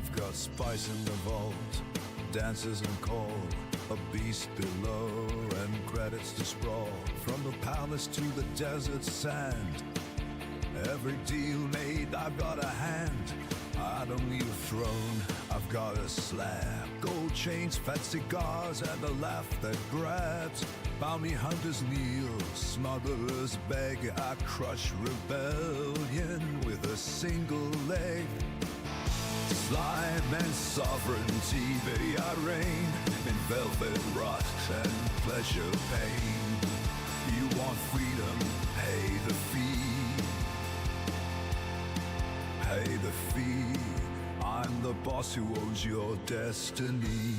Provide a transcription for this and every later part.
I've got spice in the vault, dances and call, a beast below, and credits to sprawl. From the palace to the desert sand, every deal made, I've got a hand. I don't need a throne, I've got a slab. Gold chains, fat cigars, and a laugh that grabs. Bounty hunters kneel, smugglers beg. I crush rebellion with a single leg. Slime and sovereignty, baby, I reign in velvet rust and pleasure pain. You want freedom, pay the fee. Pay the fee. I'm the boss who owns your destiny.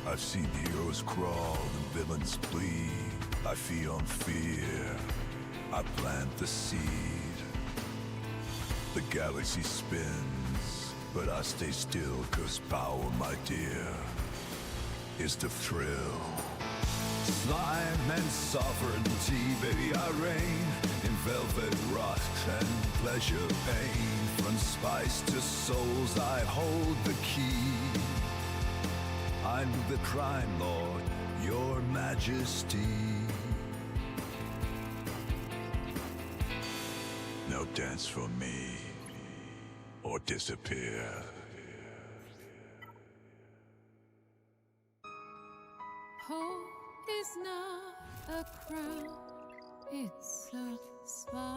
I've seen heroes crawl and villains bleed. I feed on fear, I plant the seed. The galaxy spins, but I stay still, 'cause power, my dear, is the thrill. Slime and sovereignty, baby, I reign in velvet rust and pleasure pain. From spice to souls, I hold the key. I'm the crime lord, your majesty. Now dance for me, or disappear. Hope is not a crown, it's a spark.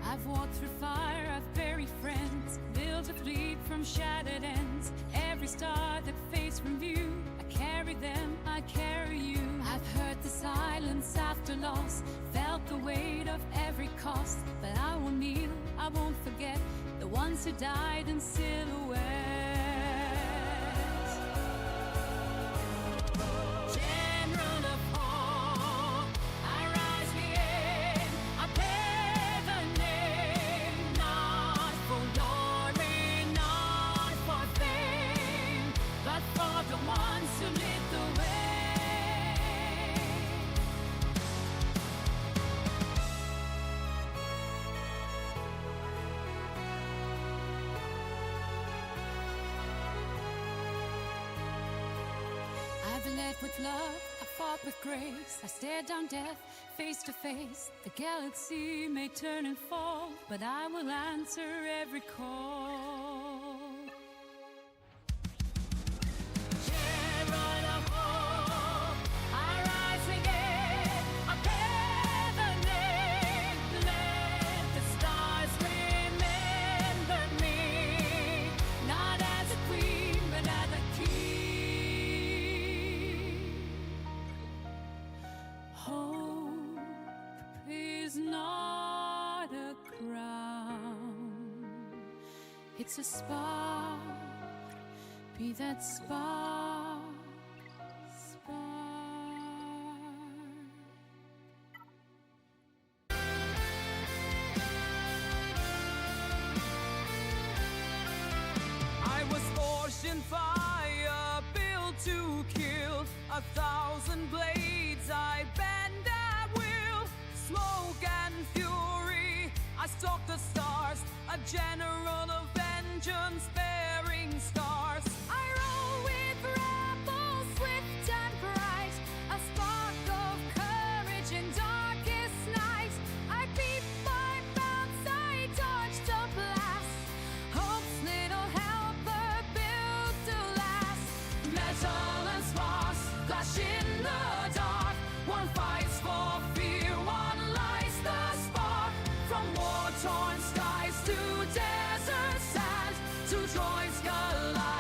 I've walked through fire, I've buried friends, built a fleet from shattered ends. Every star that fades from view, I carry them, I carry you. I've heard the silence after loss, felt the weight of every cost. But I won't kneel, I won't forget the ones who died in silhouette. General of hope, I rise again, I bear the name, not for glory, not for fame, but for the ones who lit the way. I've led with love, I fought with grace, I stared down death face to face. The galaxy may turn and fall, but I will answer every call. General of hope, I rise again, I bear the name. Let the stars remember me, not as a queen, but as a king. Hope is not a crown, it's a spark. Be that spark, spark. I was ocean fire, built to kill. 1,000 blades I bend at will. Smoke and fury, I stalk the stars. A general of vengeance bearing stars. I roll with rebels, swift and bright. A spark of courage in darkest night. I beat my bounce, I dodge the blast. Hope's little helper built to last. Metal and sparks clash in the dark. One fights for fear, one lights the spark. From war-torn skies to desert sand, two droids collide.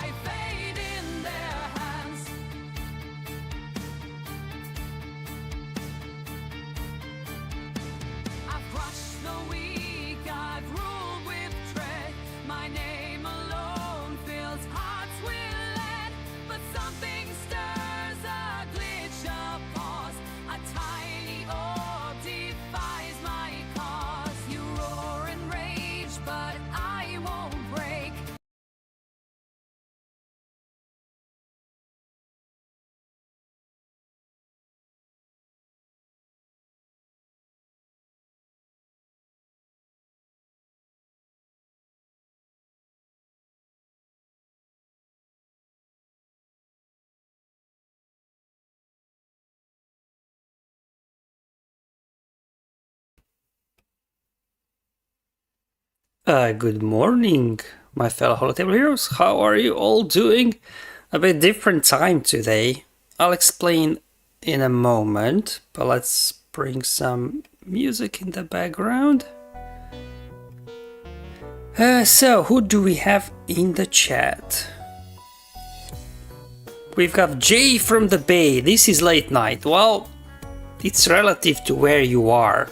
Good morning, my fellow Holotable heroes. How are you all doing? A bit different time today. I'll explain in a moment, but let's bring some music in the background. So, who do we have in the chat? We've got Jay from the Bay. This is late night. Well, it's relative to where you are.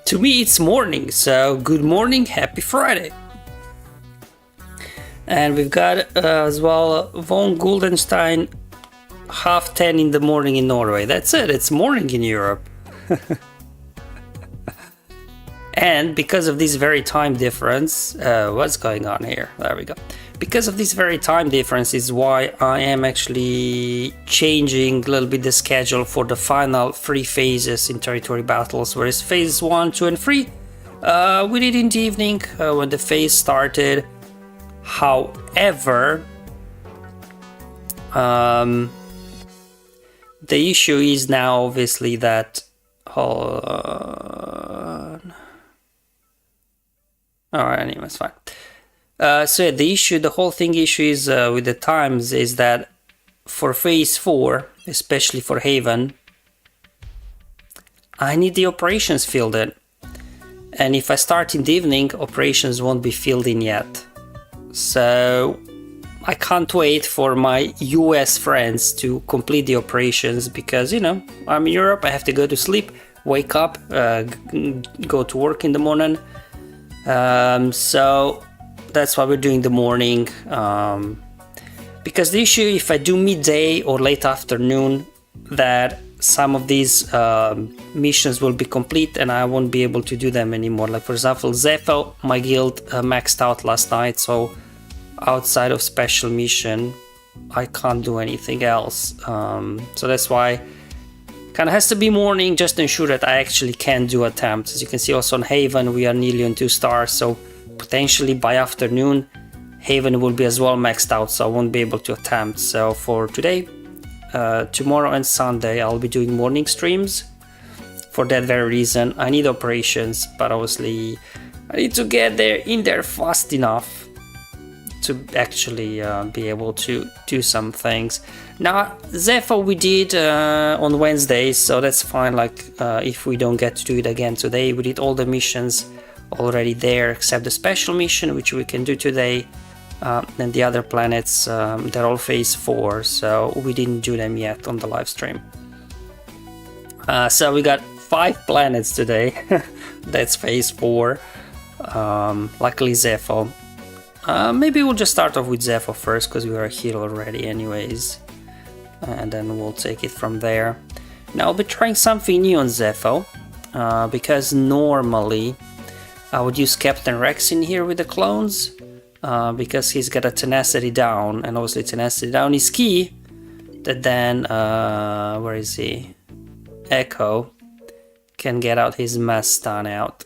To me, it's morning, so good morning, happy Friday. And we've got as well Von Guldenstein, 10:30 in the morning in Norway. That's it, it's morning in Europe. And because of this very time difference, what's going on here? There we go. Because of this very time difference is why I am actually changing a little bit the schedule for the final 3 phases in territory battles, whereas phase 1, 2 and 3 we did in the evening when the phase started. However, the issue is now obviously that alright, anyway, it's fine. So yeah, the whole thing issue is with the times is that for phase 4, especially for Haven, I need the operations filled in. And if I start in the evening, operations won't be filled in yet. So I can't wait for my US friends to complete the operations because, you know, I'm in Europe, I have to go to sleep, wake up, go to work in the morning. So that's why we're doing the morning, because the issue if I do midday or late afternoon, that some of these missions will be complete and I won't be able to do them anymore. Like for example, Zepho, my guild maxed out last night, so outside of special mission I can't do anything else. So that's why kind of has to be morning just to ensure that I actually can do attempts. As you can see also on Haven we are nearly on 2 stars, so potentially by afternoon Haven will be as well maxed out, so I won't be able to attempt. So for today, tomorrow and Sunday I'll be doing morning streams. For that very reason I need operations, but obviously I need to get in there fast enough to actually be able to do some things. Now Zepho we did on Wednesday, so that's fine. Like if we don't get to do it again today, we did all the missions already there except the special mission which we can do today, and the other planets they're all phase 4, so we didn't do them yet on the live stream. So we got 5 planets today. That's phase 4. Luckily Zepho. Maybe we'll just start off with Zepho first because we are here already anyways, and then we'll take it from there. Now I'll be trying something new on Zepho, because normally I would use Captain Rex in here with the clones, because he's got a tenacity down, and obviously tenacity down is key. That then, where is he? Echo can get out his mass stun out.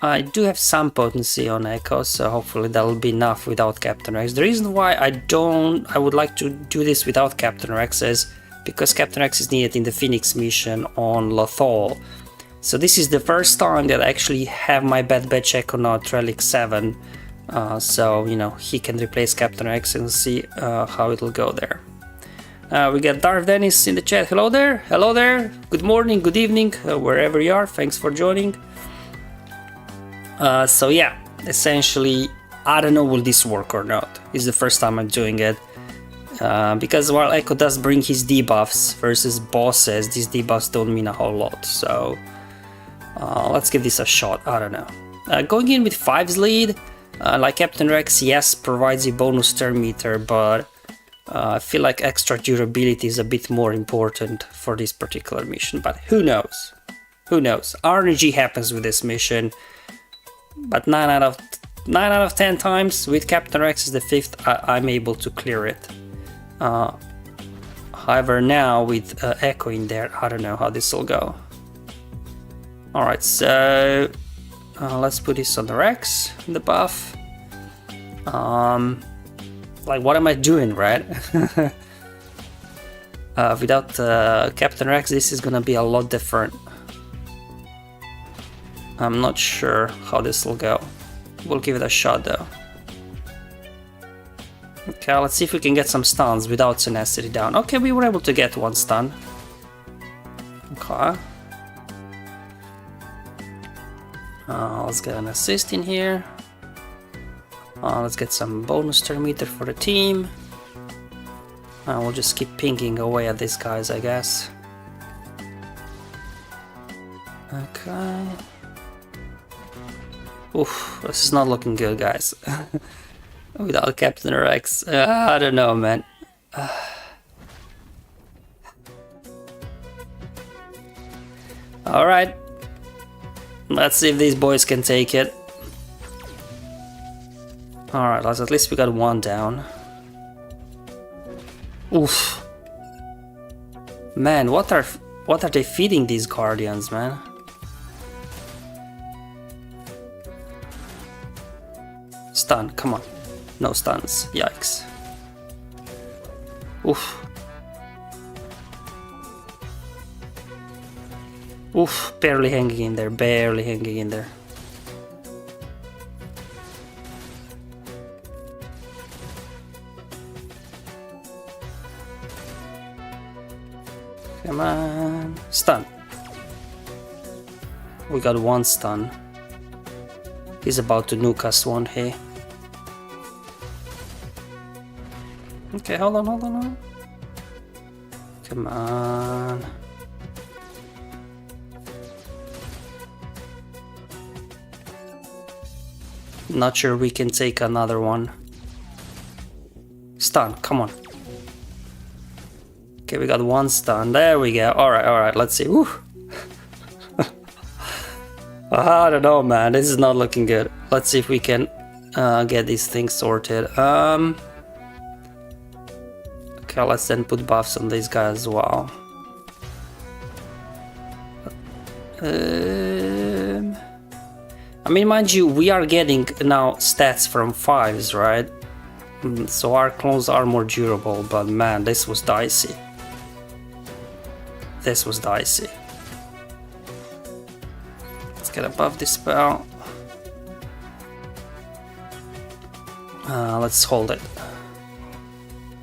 I do have some potency on Echo, so hopefully that'll be enough without Captain Rex. The reason why I would like to do this without Captain Rex is because Captain Rex is needed in the Phoenix mission on Lothal. So this is the first time that I actually have my Bad Batch Echo now at Relic 7. So, you know, he can replace Captain Rex and see how it'll go there. We got Darth Dennis in the chat. Hello there. Hello there. Good morning, good evening, wherever you are. Thanks for joining. So yeah, essentially, I don't know will this work or not. It's the first time I'm doing it. Because while Echo does bring his debuffs versus bosses, these debuffs don't mean a whole lot. So let's give this a shot. I don't know. Going in with 5's lead, like Captain Rex, yes, provides a bonus turn meter, but I feel like extra durability is a bit more important for this particular mission. But who knows? Who knows? RNG happens with this mission. But 9 out of 10 times with Captain Rex as the 5th, I'm able to clear it. However, now with Echo in there, I don't know how this will go. Alright, so let's put this on the Rex, the buff. Like, what am I doing, right? Without Captain Rex, this is gonna be a lot different. I'm not sure how this will go. We'll give it a shot though. Okay, let's see if we can get some stuns without tenacity down. Okay, we were able to get one stun. Okay. Let's get an assist in here. Let's get some bonus turn meter for the team. We'll just keep pinging away at these guys, I guess. Okay. Oof, this is not looking good, guys. Without Captain Rex. I don't know, man. Alright. Let's see if these boys can take it. Alright, at least we got one down. Oof. Man, what are they feeding these Guardians, man? Stun, come on. No stuns, yikes. Oof. Oof, barely hanging in there, barely hanging in there. Come on. Stun. We got one stun. He's about to nuke us, won't he? Okay, hold on. Come on. Not sure we can take another one. Stun, come on. Okay, we got one stun. There we go. Alright, let's see. Woo. I don't know, man. This is not looking good. Let's see if we can get these things sorted. Okay, let's then put buffs on these guys as well. I mean, mind you, we are getting now stats from 5s, right? So our clones are more durable, but man, this was dicey. This was dicey. Let's get above this spell. Let's hold it.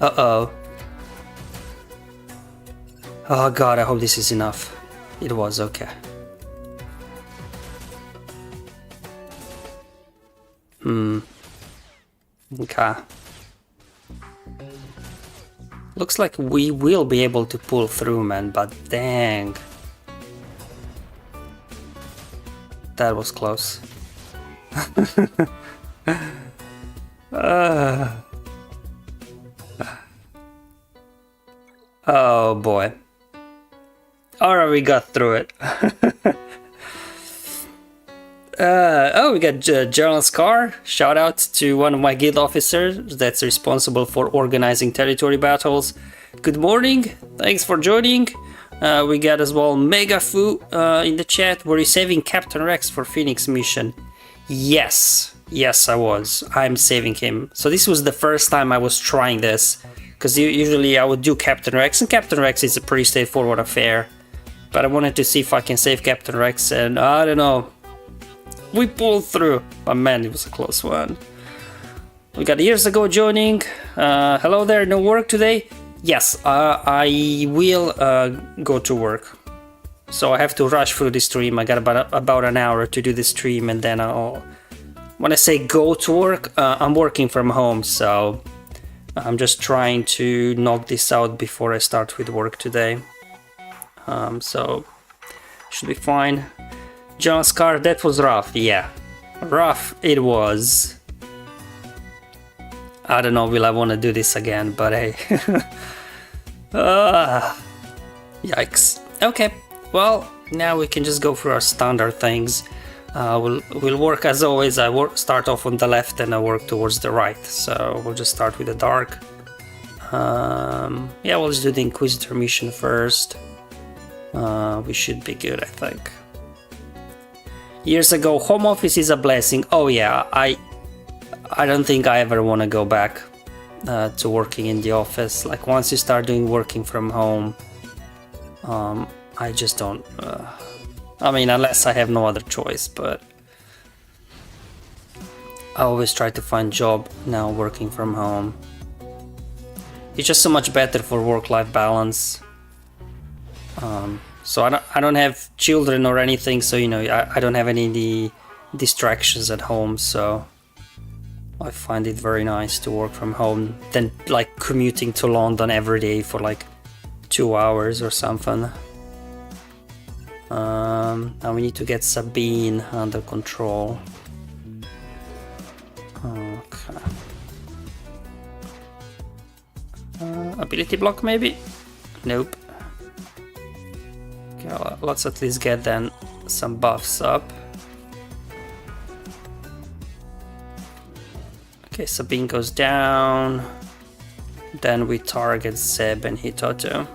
Uh-oh. Oh god, I hope this is enough. It was, okay. Okay. Looks like we will be able to pull through, man, but dang. That was close. Oh boy. Alright, we got through it. Oh, we got General Scar. Shout out to one of my guild officers that's responsible for organizing territory battles. Good morning, thanks for joining. We got as well Mega Fu in the chat. Were you saving Captain Rex for Phoenix mission? Yes, I was. I'm saving him. So this was the first time I was trying this, because usually I would do Captain Rex, and Captain Rex is a pretty straightforward affair. But I wanted to see if I can save Captain Rex, and I don't know. We pulled through, but man, it was a close one. We got years ago joining. Hello there, no work today? Yes, I will go to work. So I have to rush through this stream. I got about an hour to do this stream, and then when I say go to work, I'm working from home, so I'm just trying to knock this out before I start with work today. So should be fine. John Scar, that was rough, yeah. Rough it was. I don't know, will I want to do this again, but hey. Yikes. Okay, well, now we can just go through our standard things. We'll work as always. Start off on the left and I work towards the right. So we'll just start with the dark. Yeah, we'll just do the Inquisitor mission first. We should be good, I think. Years ago, home office is a blessing. Oh yeah, I don't think I ever want to go back to working in the office. Like once you start doing working from home, I just don't. I mean, unless I have no other choice, but I always try to find job now working from home. It's just so much better for work-life balance. So I don't have children or anything, so you know I don't have any distractions at home, so I find it very nice to work from home than like commuting to London every day for like 2 hours or something. Now we need to get Sabine under control. Okay. Ability block maybe? Nope. Okay, let's at least get then some buffs up. Okay, Sabine goes down. Then we target Zeb and Hitoto.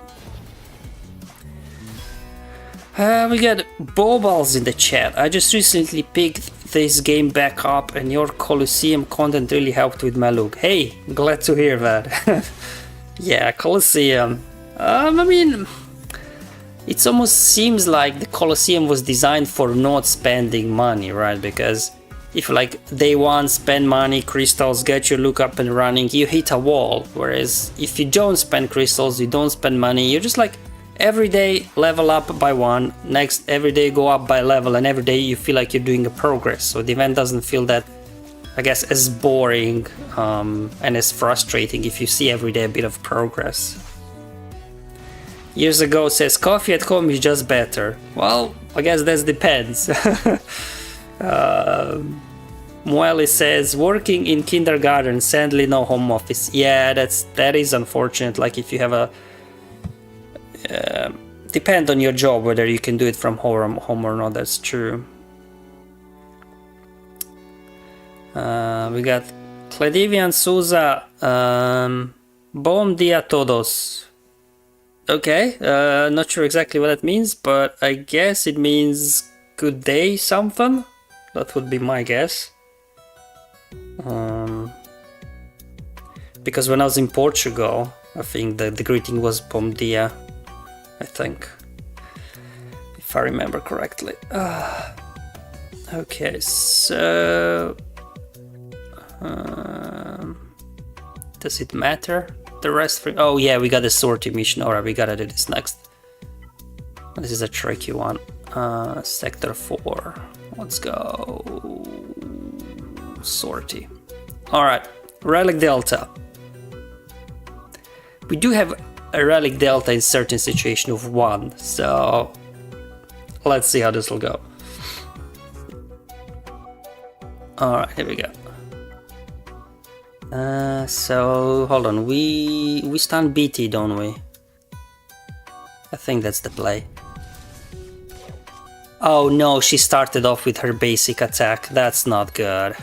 We got Boballs in the chat. I just recently picked this game back up and your Colosseum content really helped with my look. Hey, glad to hear that. Yeah, Colosseum. I mean, it almost seems like the Colosseum was designed for not spending money, right? Because if like day one spend money, crystals, get your look up and running, you hit a wall. Whereas if you don't spend crystals, you don't spend money, you're just like every day level up by one, next every day go up by level, and every day you feel like you're doing a progress. So the event doesn't feel that, I guess, as boring and as frustrating if you see every day a bit of progress. Years ago says coffee at home is just better. Well, I guess that depends. Mueli says working in kindergarten, sadly no home office. Yeah, that is unfortunate. Like if you have a depend on your job whether you can do it from home or not. That's true. We got Cledivian Souza. Bom dia todos. Okay, not sure exactly what that means, but I guess it means good day something. That would be my guess. Because when I was in Portugal, I think the greeting was bom dia, I think, if I remember correctly. Okay, so does it matter? The rest for, oh yeah, we got the sortie mission. Alright, we gotta do this next. This is a tricky one. Sector 4. Let's go. Sortie. Alright, Relic Delta. We do have a Relic Delta in certain situation of 1, so let's see how this will go. Alright, here we go. So hold on, we stun BT, don't we? I think that's the play. Oh no, she started off with her basic attack. That's not good.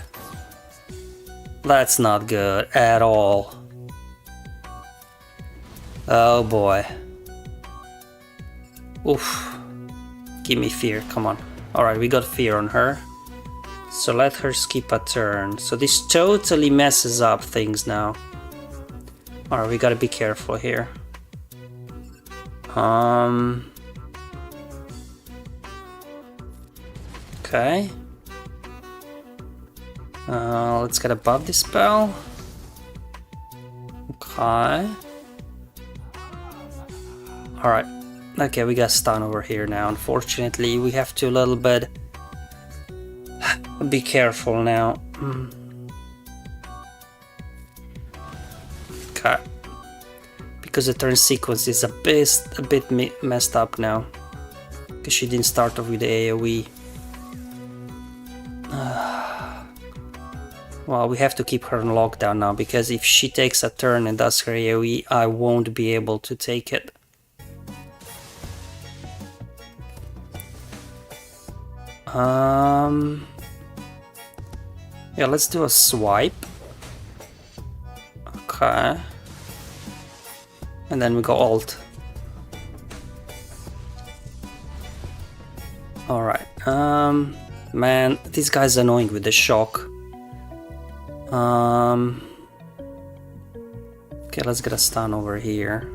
That's not good at all. Oh boy. Oof. Give me fear, come on. Alright, we got fear on her. So let her skip a turn. So this totally messes up things now. Alright, we gotta be careful here. Okay. Let's get above this spell. Okay. Alright. Okay, we got stun over here now. Unfortunately, we have to a little bit be careful now. Okay. Because the turn sequence is a bit messed up now. Because she didn't start off with the AoE. Well, we have to keep her on lockdown now, because if she takes a turn and does her AoE, I won't be able to take it. Yeah, let's do a swipe. Okay. And then we go alt. Alright. Man, this guy's annoying with the shock. Okay, let's get a stun over here.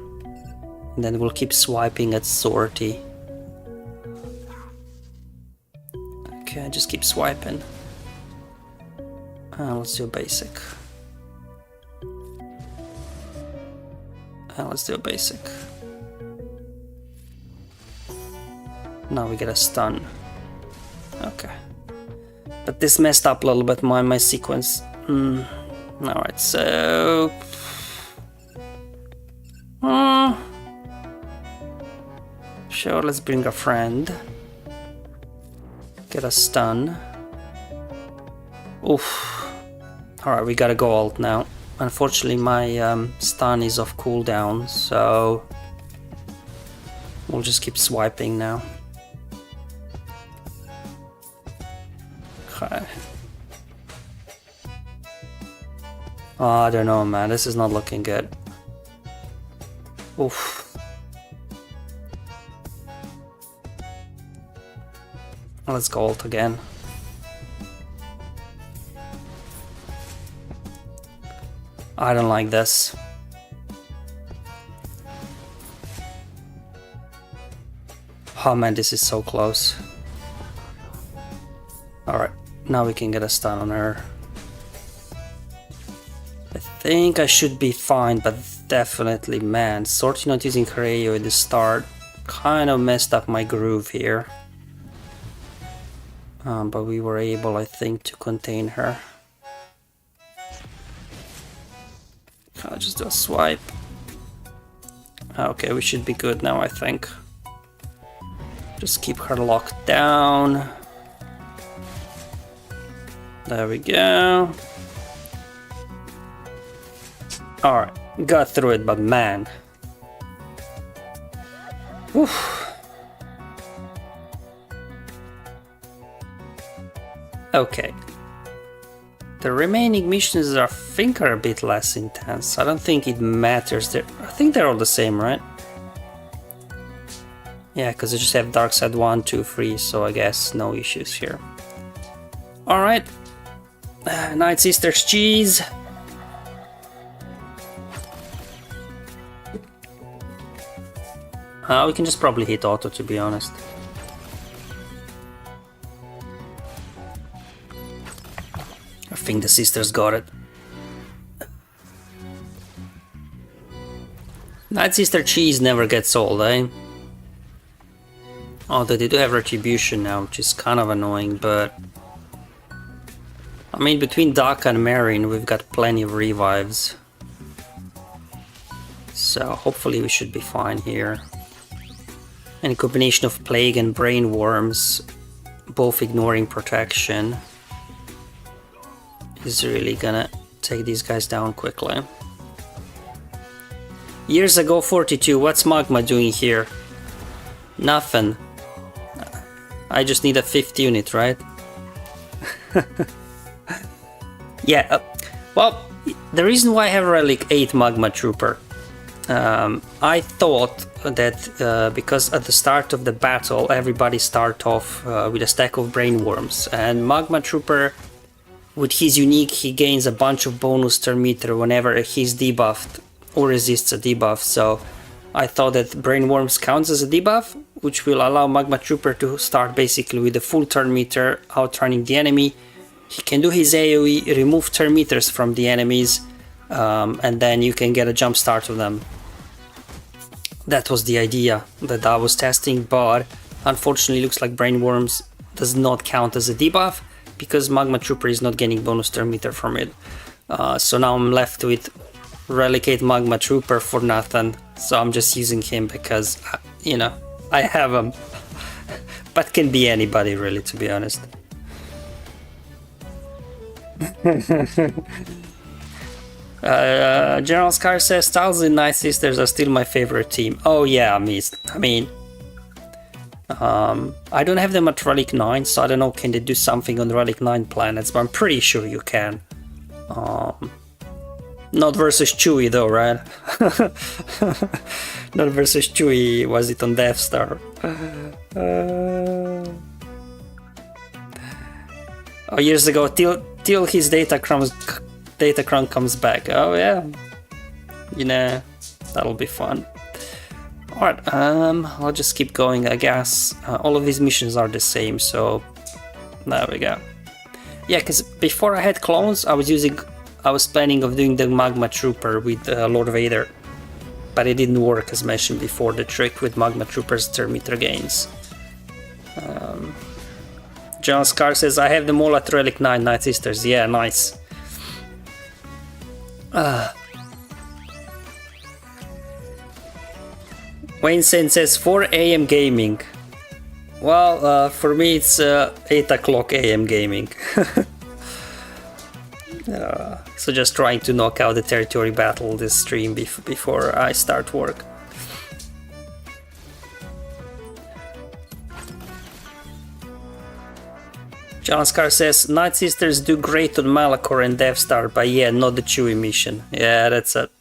And then we'll keep swiping at sortie. Yeah, just keep swiping. Let's do a basic. Let's do a basic. Now we get a stun. Okay. But this messed up a little bit my sequence. Alright, so... Sure, let's bring a friend. Get a stun. Oof. Alright, we gotta go alt now. Unfortunately, my stun is off cooldown, so... We'll just keep swiping now. Okay. Oh, I don't know, man. This is not looking good. Oof. Let's go alt again. I don't like this. Oh man, this is so close. Alright, now we can get a stun on her. I think I should be fine, but definitely, man, sorting not using her AO at the start kind of messed up my groove here. But we were able, I think, to contain her. I'll just do a swipe. Okay, we should be good now, I think. Just keep her locked down. There we go. Alright, got through it, but man. Oof. Okay. The remaining missions I think are a bit less intense. I don't think it matters. I think they're all the same, right? Yeah, because I just have Dark Side 1, 2, 3, so I guess no issues here. Alright. Night Sister's cheese. We can just probably hit auto, to be honest. I think the sisters got it. Night Sister cheese never gets old, eh? Although they do have retribution now, which is kind of annoying, but... I mean, between Daka and Marin, we've got plenty of revives. So hopefully we should be fine here. And a combination of Plague and Brain Worms, both ignoring protection, is really gonna take these guys down quickly. Years ago 42, what's Magma doing here? Nothing. I just need a 5th unit, right? Yeah, well, the reason why I have Relic 8 Magma Trooper, I thought that because at the start of the battle everybody start off with a stack of Brain Worms, and Magma Trooper, with his unique, he gains a bunch of bonus turn meter whenever he's debuffed or resists a debuff, so I thought that Brain Worms counts as a debuff, which will allow Magma Trooper to start basically with a full turn meter, outrunning the enemy. He can do his AoE, remove turn meters from the enemies, and then you can get a jump start of them. That was the idea that I was testing, but unfortunately looks like Brain Worms does not count as a debuff, because Magma Trooper is not getting bonus turn meter from it. So now I'm left with Relic 8 Magma Trooper for nothing, so I'm just using him because, you know, I have him. But can be anybody really, to be honest. General Scar says Styles and Night Sisters are still my favorite team. Oh yeah, I mean, I don't have them at Relic 9, so I don't know, can they do something on Relic 9 planets, but I'm pretty sure you can. Not versus Chewie though, right? Not versus Chewie, was it on Death Star? Oh, years ago, till his Datacron comes back. Oh yeah, you know, that'll be fun. Alright, I'll just keep going, I guess. All of these missions are the same, so There we go. Yeah, because before I had clones, I was planning of doing the Magma Trooper with Lord Vader. But it didn't work, as mentioned before, the trick with Magma Trooper's turn meter gains. John Scar says, I have them all at Relic 9 Night Sisters. Yeah, nice. Wayne Sen says 4 AM gaming. Well, for me it's 8 o'clock AM gaming. So just trying to knock out the territory battle this stream before I start work. John Scar says, Night Sisters do great on Malachor and Death Star, but yeah, not the Chewie mission. Yeah, that's it.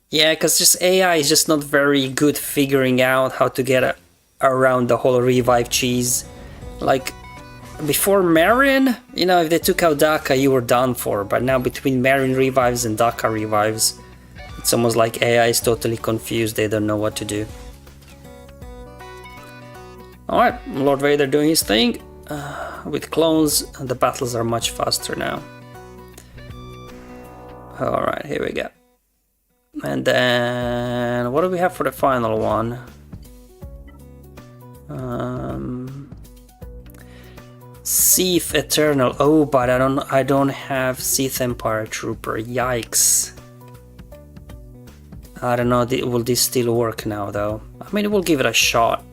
Yeah, because just AI is just not very good figuring out how to get around the whole revive cheese. Like, before Marion, you know, if they took out Daka, you were done for. But now between Marion revives and Daka revives, it's almost like AI is totally confused. They don't know what to do. Alright, Lord Vader doing his thing. With clones, the battles are much faster now. Alright, here we go. And then, what do we have for the final one? Sith Eternal. Oh, but I don't have Sith Empire Trooper. Yikes. I don't know. Will this still work now, though? I mean, we'll give it a shot.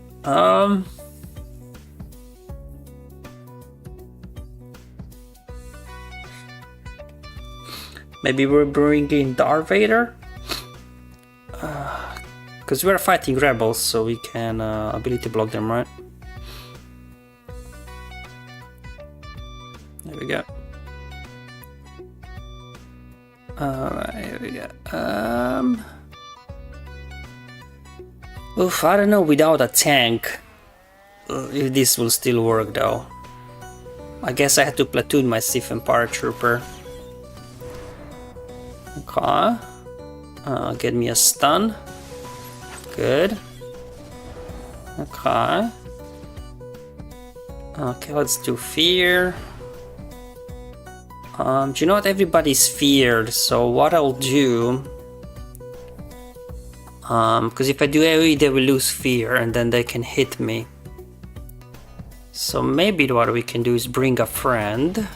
Maybe we're bringing Darth Vader? Because we're fighting rebels, so we can ability block them, right? There we go. Alright, here we go. Oof, I don't know without a tank if this will still work though. I guess I had to platoon my Sith Empire Trooper. Okay. Get me a stun. Good. Okay. Okay, let's do fear. Do you know what? Everybody's feared, so what I'll do... because if I do AoE, they will lose fear, and then they can hit me. So maybe what we can do is bring a friend.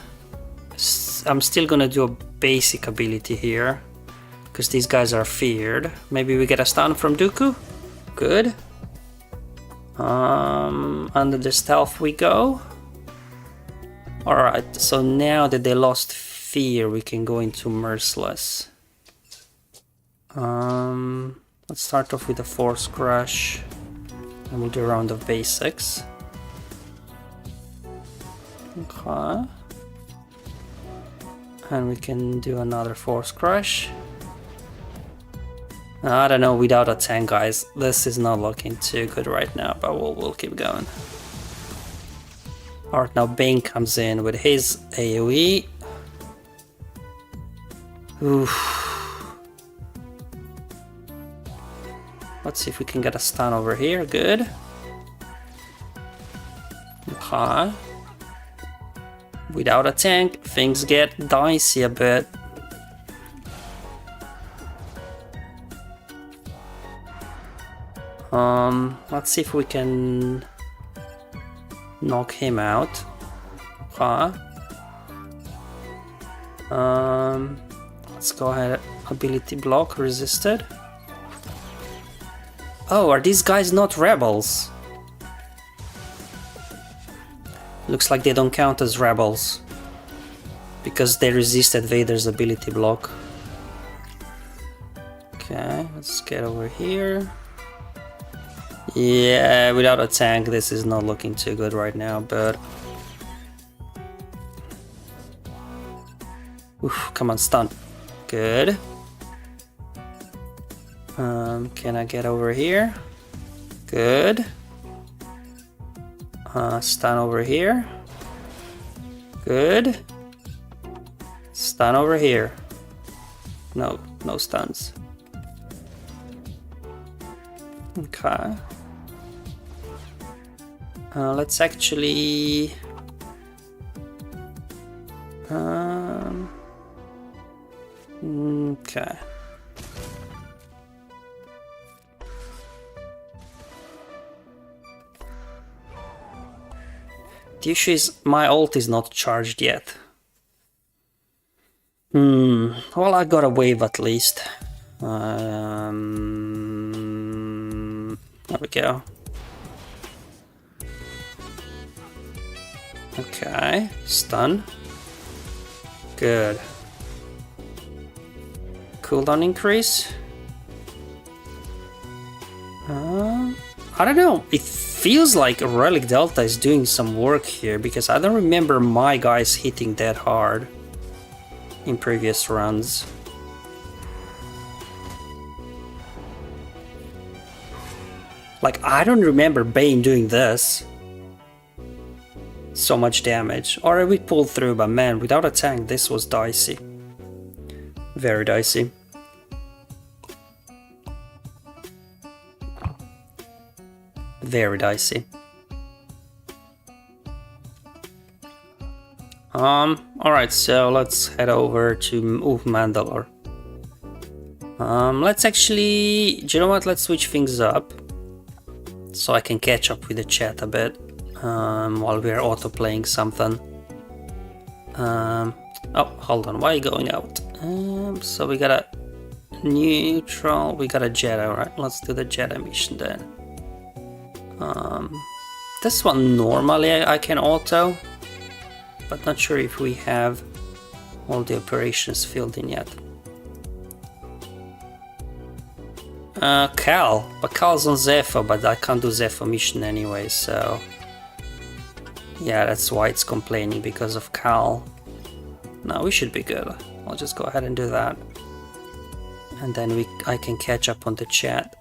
I'm still gonna do a basic ability here, because these guys are feared. Maybe we get a stun from Dooku. Good. Under the stealth we go. Alright, so now that they lost fear, we can go into Merciless. Let's start off with a Force Crush, and we'll do a round of basics. Okay. And we can do another Force Crush. I don't know, without a tank, guys. This is not looking too good right now, but we'll keep going. Alright, now Bane comes in with his AoE. Oof. Let's see if we can get a stun over here. Good. Okay. Without a tank, things get dicey a bit. Let's see if we can knock him out. Okay. Let's go ahead. Ability block resisted. Oh, are these guys not rebels? Looks like they don't count as rebels because they resisted Vader's ability block. Okay, let's get over here. Yeah, without a tank, this is not looking too good right now, but... Oof, come on, stun. Good. Can I get over here? Good. Stun over here. Good. Stun over here. No stuns. Okay. Let's actually... okay. The issue is my ult is not charged yet. Well, I got a wave at least. There we go. Okay, stun. Good. Cooldown increase. I don't know. It feels like Relic Delta is doing some work here because I don't remember my guys hitting that hard in previous runs. Like, I don't remember Bane doing this. So much damage. Alright, we pulled through, but man, without a tank, this was dicey. Very dicey. Very dicey. Alright, so let's head over to Mandalore. Let's actually... Do you know what? Let's switch things up. So I can catch up with the chat a bit. While we're auto-playing something. Oh, hold on. Why are you going out? So we got a neutral. We got a Jedi, right? Let's do the Jedi mission then. This one normally I can auto, but not sure if we have all the operations filled in yet. Cal, but Cal's on Zephyr, but I can't do Zephyr mission anyway, so yeah, that's why it's complaining, because of Cal. No, we should be good. I'll just go ahead and do that, and then I can catch up on the chat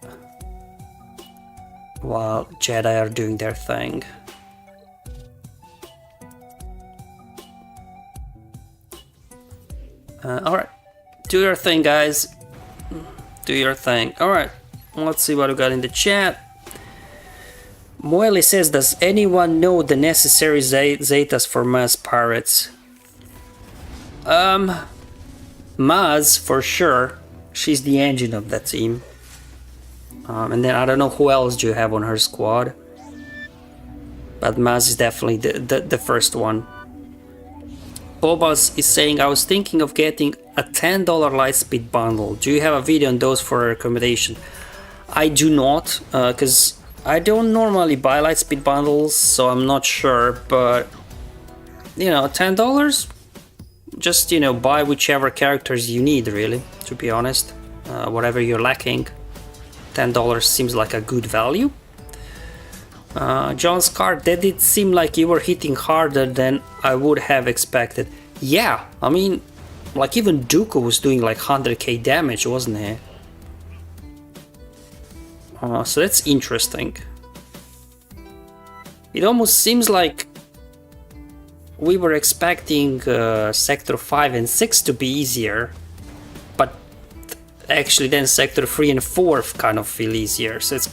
while Jedi are doing their thing. Alright, do your thing, guys. Do your thing. Alright, let's see what we got in the chat. Moeli says, does anyone know the necessary Zetas for Maz pirates? Maz, for sure. She's the engine of that team. And then I don't know who else do you have on her squad. But Maz is definitely the first one. Bobas is saying, I was thinking of getting a $10 Lightspeed bundle. Do you have a video on those for a recommendation? I do not, because I don't normally buy Lightspeed bundles, so I'm not sure, but you know, $10? Just, you know, buy whichever characters you need, really, to be honest. Whatever you're lacking, $10 seems like a good value. John Scar, that did seem like you were hitting harder than I would have expected. Yeah, I mean, like even Dooku was doing like 100k damage, wasn't he? So that's interesting. It almost seems like we were expecting Sector 5 and 6 to be easier, but actually then Sector 3 and 4 kind of feel easier. So it's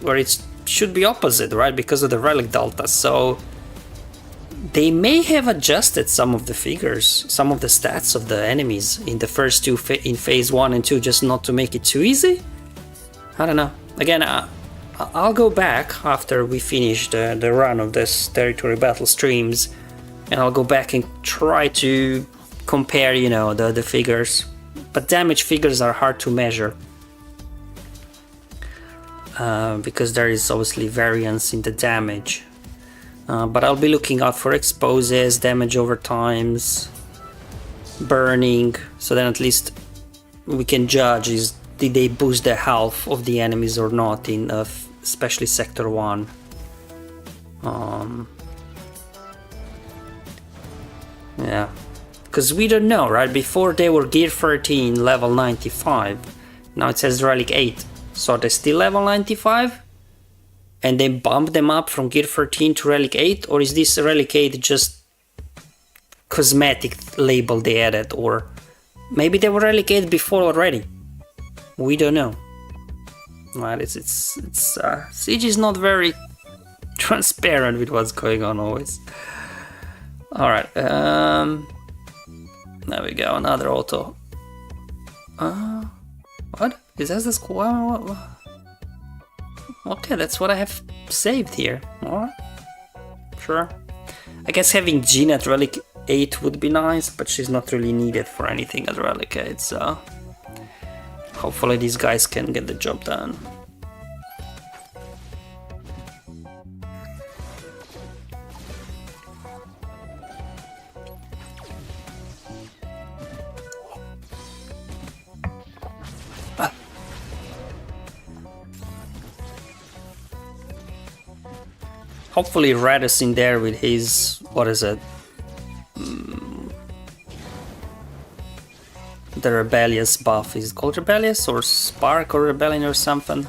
where it should be opposite, right? Because of the Relic Delta. So they may have adjusted some of the figures, some of the stats of the enemies in the first two in phase 1 and 2, just not to make it too easy. I don't know. Again, I'll go back after we finish the run of this territory battle streams, and I'll go back and try to compare, you know, the figures. But damage figures are hard to measure. Because there is obviously variance in the damage. But I'll be looking out for exposes, damage over times, burning, so then at least we can judge did they boost the health of the enemies or not in especially Sector 1. Yeah, because we don't know, right? Before they were Gear 13, level 95. Now it says Relic 8. So they're still level 95? And they bump them up from Gear 13 to Relic 8? Or is this Relic 8 just cosmetic label they added? Or maybe they were Relic 8 before already? We don't know. Right, Siege is not very transparent with what's going on always. Alright, there we go, another auto. What? Is that the squad? Okay, that's what I have saved here. Alright, sure. I guess having Jean at Relic 8 would be nice, but she's not really needed for anything at Relic 8, so hopefully these guys can get the job done. Hopefully Red is in there with his, what is it? The Rebellious buff. Is it called Rebellious or Spark or Rebellion or something?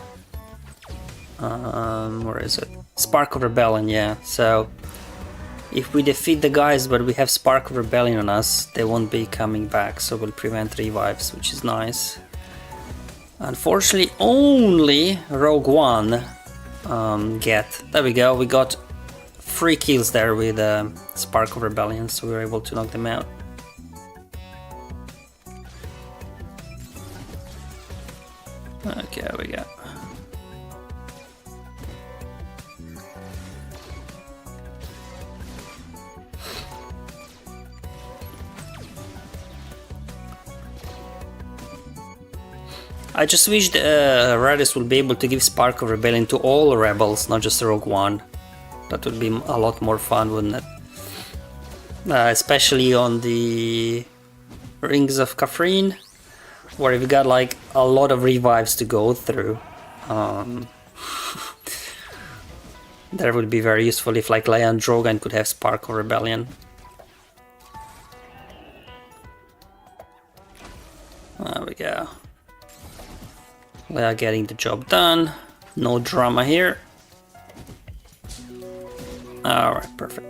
Where is it? Spark of Rebellion, yeah. So if we defeat the guys but we have Spark of Rebellion on us, they won't be coming back, so we'll prevent revives, which is nice. Unfortunately, only Rogue One there we go, we got 3 kills there with Spark of Rebellion, so we were able to knock them out. Okay, there we go. I just wish Radis would be able to give Spark of Rebellion to all rebels, not just Rogue One. That would be a lot more fun, wouldn't it? Especially on the Rings of Kafrene, where you've got like a lot of revives to go through. That would be very useful if like Leia and Drogon could have Spark of Rebellion. There we go. We are getting the job done. No drama here. Alright, perfect.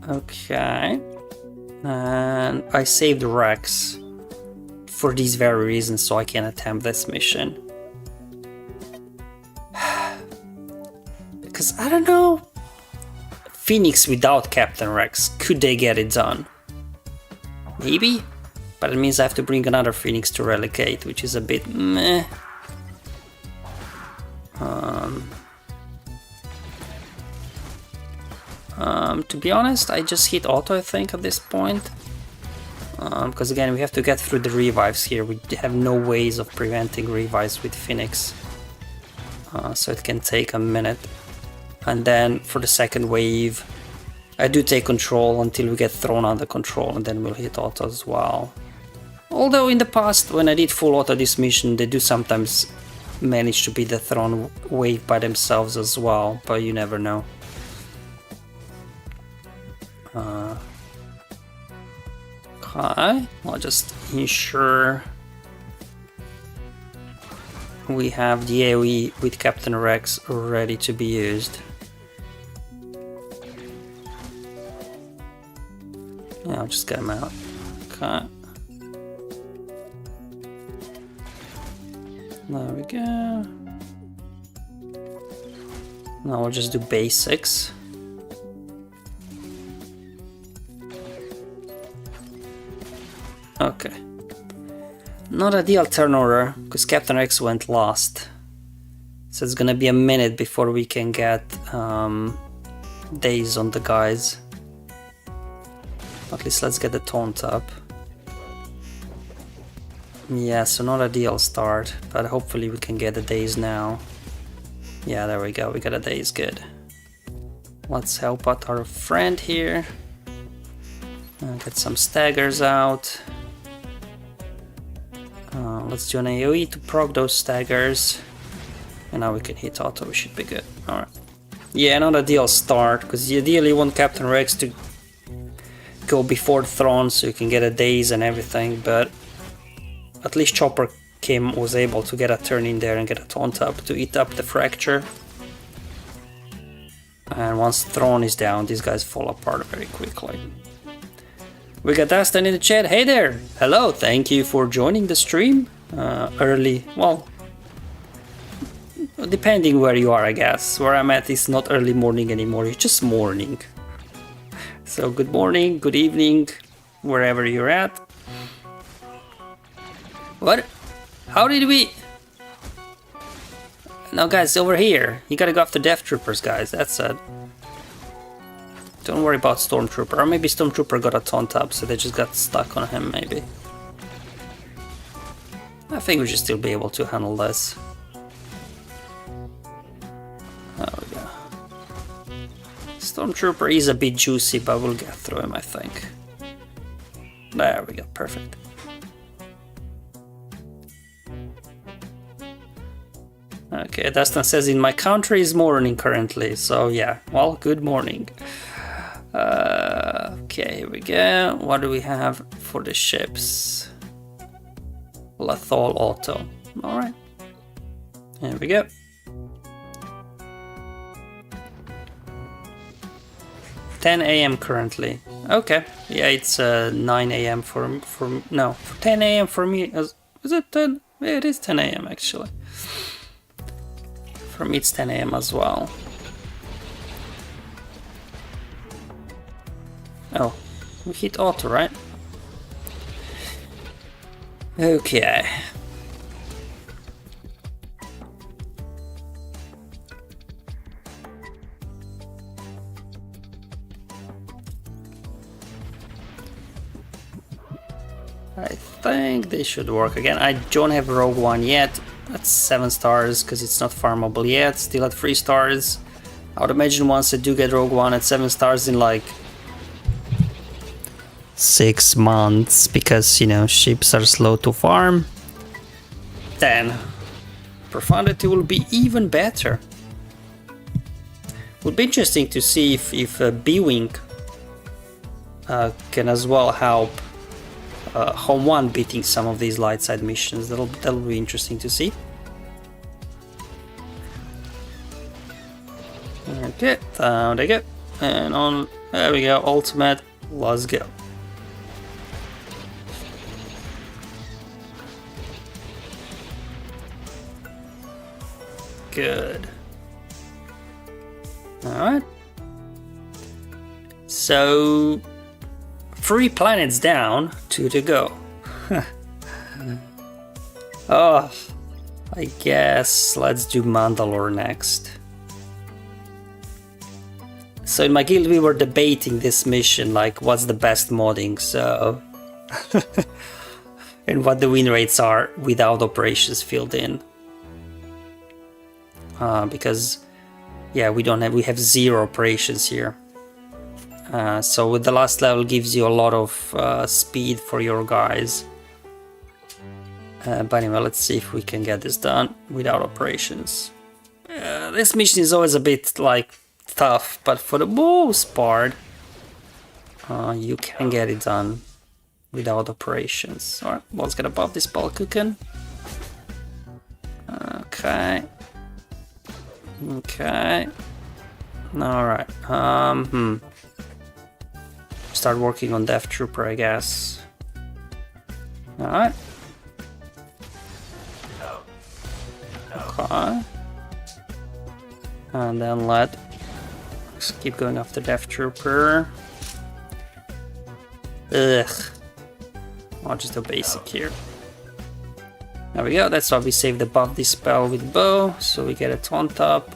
Okay. And I saved Rex for these very reasons, so I can attempt this mission. Because I don't know. Phoenix without Captain Rex, could they get it done? Maybe? But it means I have to bring another Phoenix to Relic 8, which is a bit meh. To be honest, I just hit auto, I think, at this point. Because again, we have to get through the revives here. We have no ways of preventing revives with Phoenix. So it can take a minute. And then for the second wave, I do take control until we get thrown under control, and then we'll hit auto as well. Although in the past, when I did full auto this mission, they do sometimes manage to beat the thrown wave by themselves as well, but you never know. Okay, I'll just ensure we have the AoE with Captain Rex ready to be used. Yeah, I'll just get him out. Okay. There we go. Now we'll just do basics. Okay. Not ideal turn order, because Captain Rex went last. So it's gonna be a minute before we can get days on the guys. At least let's get the taunt up. Yeah, so not a ideal start, but hopefully we can get the days now. Yeah, there we go, we got a days, good. Let's help out our friend here. Get some staggers out. Let's do an AoE to proc those staggers. And now we can hit auto, we should be good. Alright. Yeah, not a ideal start, because you ideally want Captain Rex to go before the throne so you can get a daze and everything, but at least Chopper was able to get a turn in there and get a taunt up to eat up the fracture. And once the throne is down, these guys fall apart very quickly. We got Dustin in the chat. Hey there! Hello, thank you for joining the stream. Early, well, depending where you are, I guess. Where I'm at is not early morning anymore, it's just morning. So good morning, good evening, wherever you're at. What? How did we... No, guys, over here. You gotta go after Death Troopers, guys. That's it. Don't worry about Stormtrooper. Or maybe Stormtrooper got a taunt up, so they just got stuck on him, maybe. I think we should still be able to handle this. There we go. Stormtrooper is a bit juicy, but we'll get through him, I think. There we go, perfect. Okay, Dustin says in my country is morning currently, so yeah, well, good morning. Okay, here we go. What do we have for the ships? Lethal Auto. Alright. Here we go. 10 AM currently. Okay. Yeah, it's 9 AM for 10 AM for me. Is it 10? Yeah, it is 10 AM actually. For me it's 10 AM as well. Oh, we hit auto, right? Okay. I think they should work again. I don't have Rogue One yet. That's 7 stars because it's not farmable yet. Still at 3 stars. I would imagine once I do get Rogue One at 7 stars in like 6 months, because you know ships are slow to farm, then Profundity will be even better. Would be interesting to see if B-Wing can as well help Home 1 beating some of these light side missions. That'll be interesting to see. Okay, down they go, and on there we go. Ultimate, let's go. Good. Alright. So 3 planets down, 2 to go. Oh, I guess let's do Mandalore next. So in my guild we were debating this mission, like what's the best modding, so and what the win rates are without operations filled in. Because yeah, we have 0 operations here. So with the last level gives you a lot of speed for your guys. But anyway, let's see if we can get this done without operations. This mission is always a bit like tough, but for the most part you can get it done without operations. Alright, let's get above this ball cooking. Okay. Okay. Alright. Start working on Death Trooper, I guess. Alright. Okay. And then let's keep going after Death Trooper. Ugh. I'll just do basic here. There we go, that's why we saved above this spell with bow, so we get a taunt up,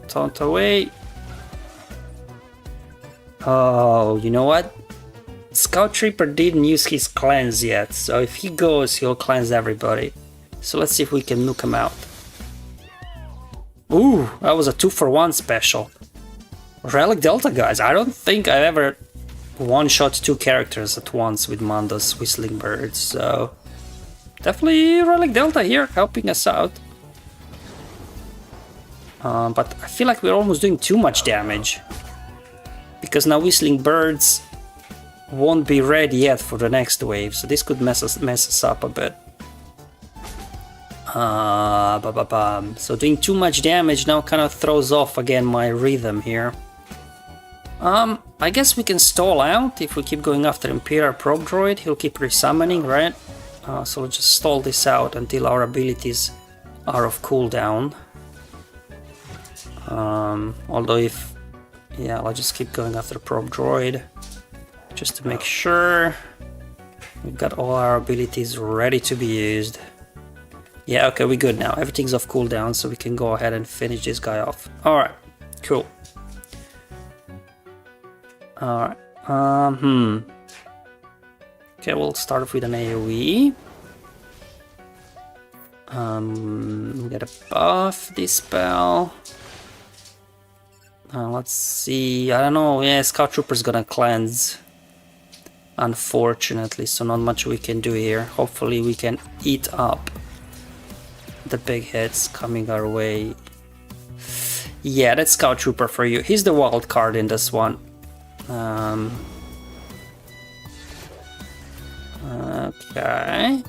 taunt away. Oh, you know what? Scout Trooper didn't use his cleanse yet, so if he goes, he'll cleanse everybody. So let's see if we can nuke him out. Ooh, that was a 2-for-1 special. Relic Delta, guys, I don't think I've ever one-shot 2 characters at once with Mando's Whistling Birds, so... Definitely Relic Delta here, helping us out. But I feel like we're almost doing too much damage. Because now Whistling Birds won't be ready yet for the next wave, so this could mess us up a bit. So doing too much damage now kind of throws off again my rhythm here. I guess we can stall out if we keep going after Imperial Probe Droid. He'll keep resummoning, right? So let's just stall this out until our abilities are of cooldown. Although if... yeah, I'll just keep going after Probe Droid. Just to make sure we've got all our abilities ready to be used. Yeah, okay, we're good now. Everything's off cooldown, so we can go ahead and finish this guy off. Alright, cool. Alright, okay, we'll start off with an AoE. We gotta buff this spell. Let's see, I don't know, yeah, Scout Trooper's gonna cleanse. Unfortunately, so not much we can do here. Hopefully we can eat up the big hits coming our way. Yeah, that's Scout Trooper for you. He's the wild card in this one. Okay.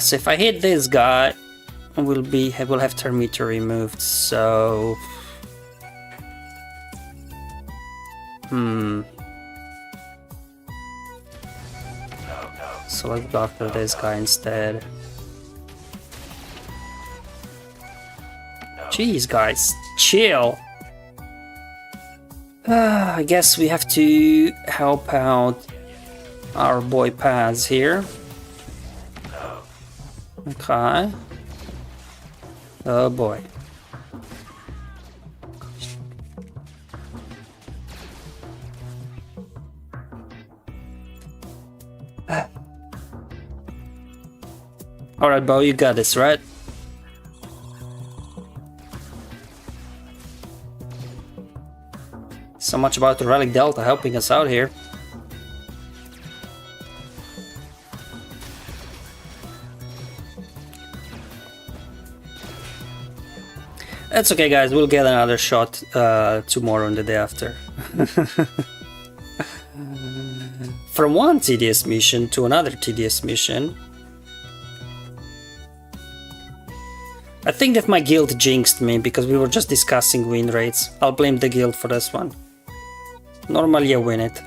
So if I hit this guy, we'll have turn meter removed, so... So let's go after this guy instead. Jeez, guys, chill. I guess we have to help out our boy Paz here. Okay. Oh boy. Alright, Bo, you got this, right? So much about the Relic Delta helping us out here. That's okay, guys, we'll get another shot tomorrow and the day after. From one tedious mission to another tedious mission. I think that my guild jinxed me because we were just discussing win rates. I'll blame the guild for this one. Normally I win it.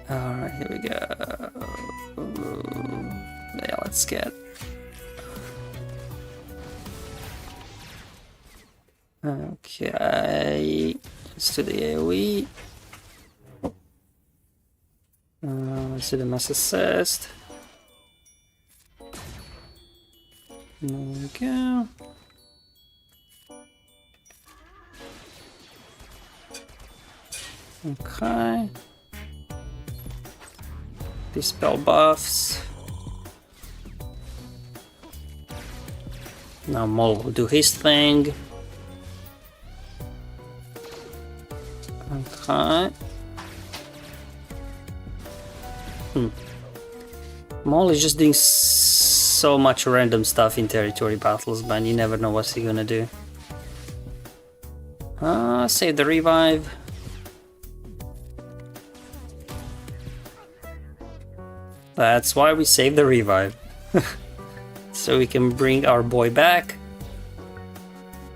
Alright, here we go. Yeah, let's get... Okay, let's do the AoE. Let's do the mass assist. There we go. Okay. Dispel buffs. Now Maul will do his thing. Okay. Maul is just doing so much random stuff in territory battles, man. You never know what's he gonna do. Save the revive. That's why we save the revive. So we can bring our boy back.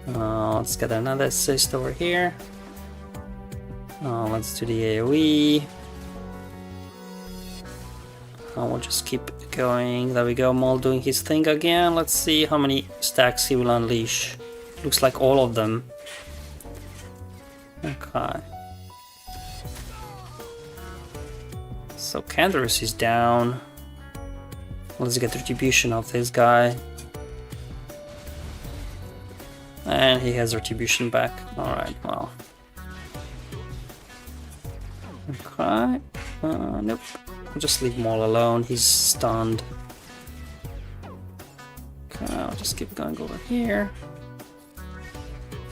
Let's get another assist over here. Let's do the AoE. We'll just keep going. There we go, Maul doing his thing again. Let's see how many stacks he will unleash. Looks like all of them. Okay. So Canderous is down. Let's get retribution of this guy. And he has retribution back. Alright, well. Okay. Nope. I'll just leave Maul alone. He's stunned. Okay, I'll just keep going over here.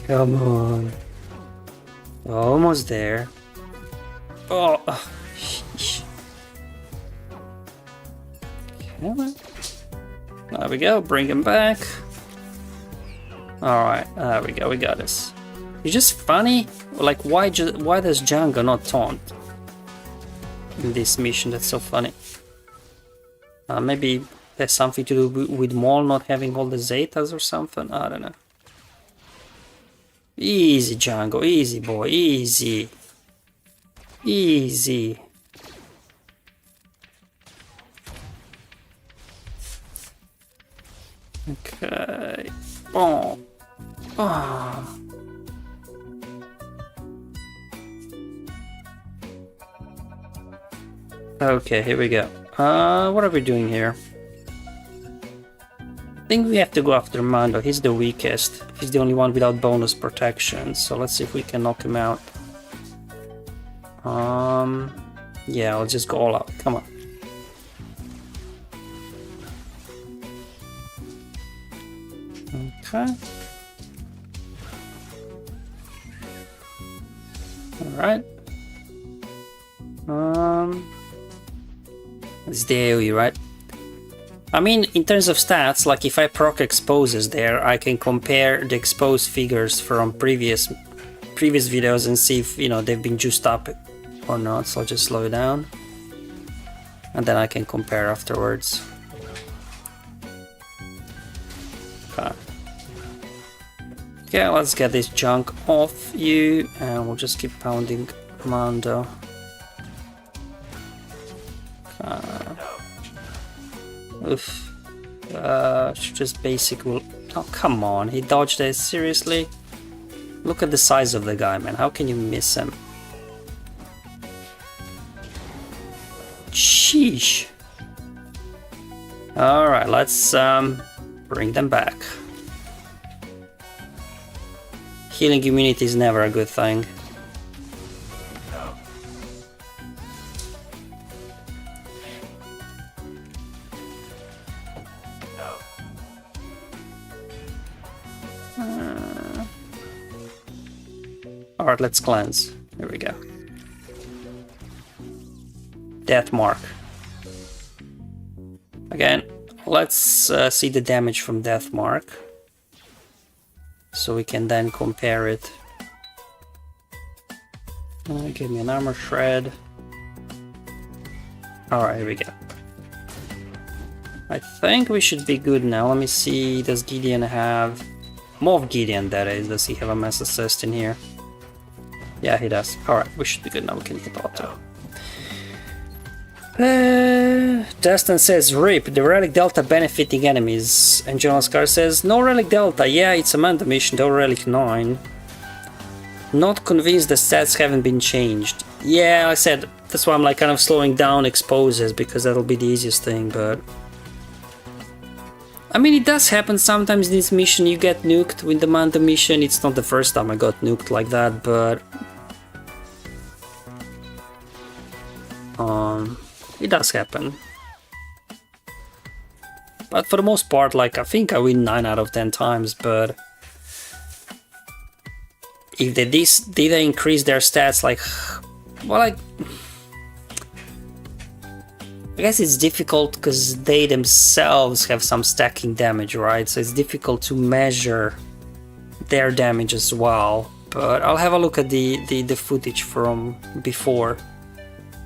Come on. Almost there. Oh, sheesh. Come on. There we go, bring him back. Alright, there we go, we got this. It's just funny, like why does Django not taunt in this mission? That's so funny. Maybe there's something to do with Maul not having all the Zetas or something. I don't know. Easy, Django. Easy, boy. Easy. Easy. Okay. Oh. Oh. Okay, here we go. What are we doing here? I think we have to go after Mando. He's the weakest. He's the only one without bonus protection. So let's see if we can knock him out. Yeah, I'll just go all out. Come on. Okay. Alright. It's the AoE, right? I mean, in terms of stats, like if I proc exposes there, I can compare the exposed figures from previous videos and see if, you know, they've been juiced up or not. So I'll just slow it down. And then I can compare afterwards. Okay. Okay, let's get this junk off you, and we'll just keep pounding Mando. Oof. Just basic will. Oh, come on, he dodged it. Seriously? Look at the size of the guy, man. How can you miss him? Sheesh. Alright, let's bring them back. Healing immunity is never a good thing. Alright, let's cleanse. Here we go. Death mark. Again, let's see the damage from death mark. So we can then compare it. Give me an armor shred. Alright, here we go. I think we should be good now. Let me see, does Gideon have... Moff Gideon, that is. Does he have a mass assist in here? Yeah, he does. Alright, we should be good now. We can hit auto. Destin says, RIP, the Relic Delta benefiting enemies. And General Scar says, no Relic Delta. Yeah, it's a Mando mission, though Relic 9. Not convinced the stats haven't been changed. Yeah, I said, that's why I'm like kind of slowing down exposes, because that'll be the easiest thing, but... I mean, it does happen sometimes in this mission you get nuked with the Mando mission. It's not the first time I got nuked like that, but... it does happen. But for the most part, like, I think I win 9 out of 10 times, but... If they did they increase their stats, like... Well, like... I guess it's difficult because they themselves have some stacking damage, right? So it's difficult to measure their damage as well. But I'll have a look at the footage from before,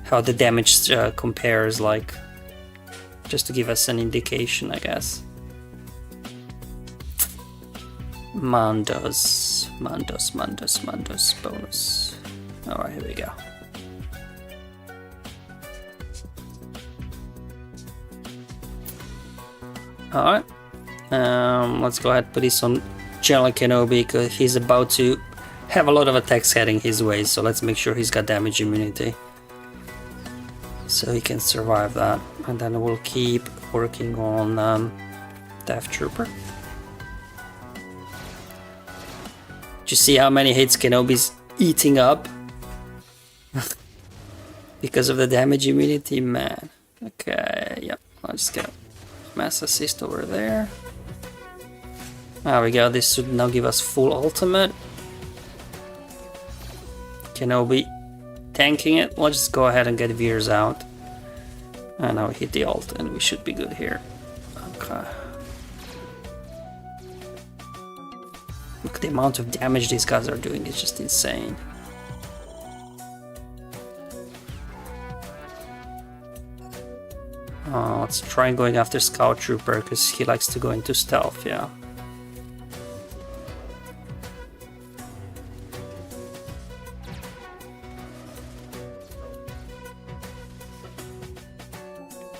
how the damage compares, like, just to give us an indication, I guess. Mandos bonus. Alright, here we go. Alright, let's go ahead and put this on General Kenobi, because he's about to have a lot of attacks heading his way, so let's make sure he's got damage immunity. So he can survive that, and then we'll keep working on Death Trooper. Do you see how many hits Kenobi's eating up? Because of the damage immunity, man. Okay, yep, I'll just get mass assist over there. There we go, this should now give us full ultimate. Kenobi tanking it. Let's just go ahead and get Veers out. And now we hit the ult and we should be good here. Okay. Look at the amount of damage these guys are doing, it's just insane. Let's try going after Scout Trooper, because he likes to go into stealth, yeah.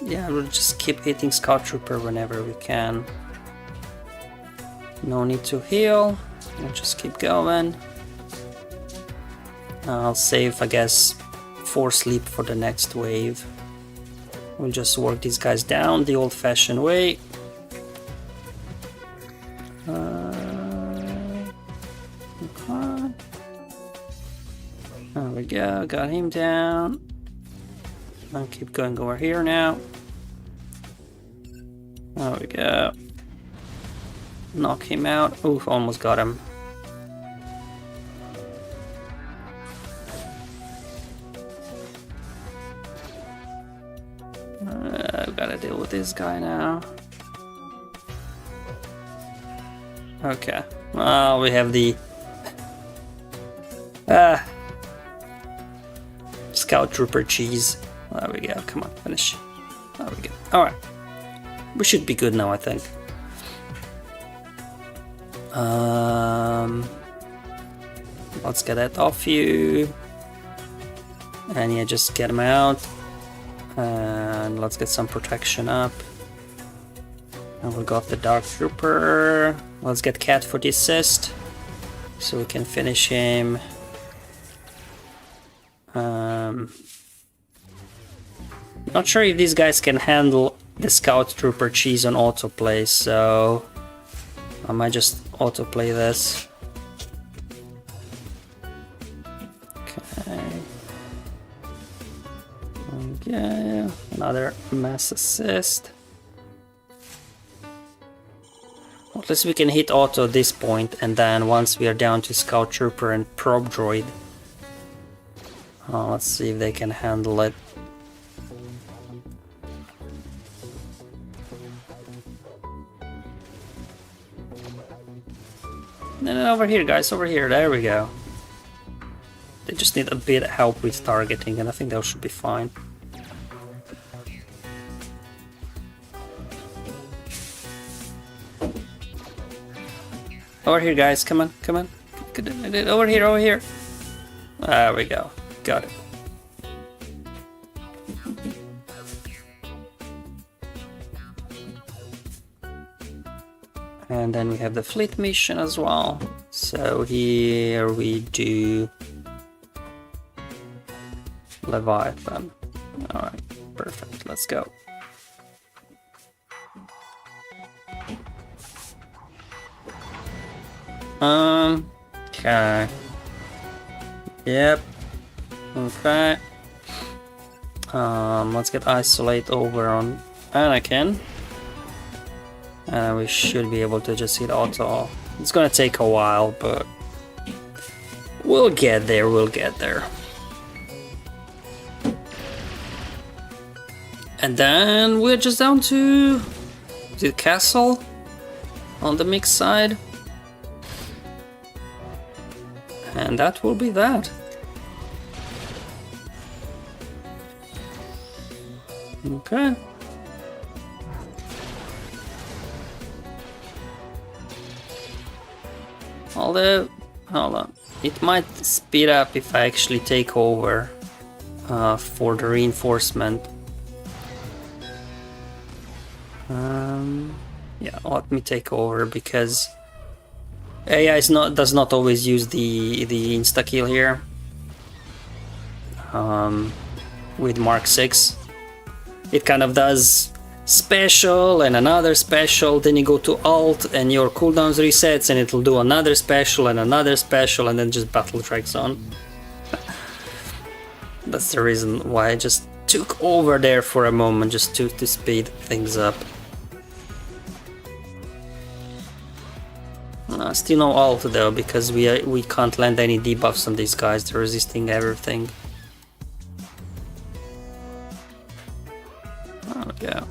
Yeah, we'll just keep hitting Scout Trooper whenever we can. No need to heal, we'll just keep going. I'll save, I guess, 4 sleep for the next wave. We'll just work these guys down the old-fashioned way. Okay. There we go, got him down. I'll keep going over here now. There we go. Knock him out. Oof, almost got him. I've gotta deal with this guy now. Okay. Well, we have the Scout Trooper cheese. There we go. Come on, finish. There we go. Alright. We should be good now, I think. Let's get that off you. And yeah, just get him out. And let's get some protection up. And we got the Dark Trooper. Let's get Cat for the assist, so we can finish him. Not sure if these guys can handle the Scout Trooper cheese on autoplay, so I might just autoplay this. Okay. Okay, another mass assist. At least we can hit auto at this point, and then once we are down to Scout Trooper and Probe Droid, let's see if they can handle it. No, over here, guys, over here. There we go. They just need a bit of help with targeting, and I think that should be fine. Over here, guys. Come on, come on. Over here, over here. There we go. Got it. And then we have the fleet mission as well. So here we do Leviathan. Alright, perfect. Let's go. Okay. Yep. Okay. Let's get Isolate over on Anakin. And we should be able to just hit auto. It's gonna take a while, but we'll get there, we'll get there. And then we're just down to the castle on the mix side. And that will be that. Okay. Although, hold on, it might speed up if I actually take over for the reinforcement. Yeah, let me take over because AI does not always use the insta kill here with Mark 6. It kind of does special and another special, then you go to alt and your cooldowns resets and it'll do another special and another special, and then just battle drags on. That's the reason why I just took over there for a moment, just to speed things up. Still no alt though, because we can't land any debuffs on these guys, they're resisting everything. There we go.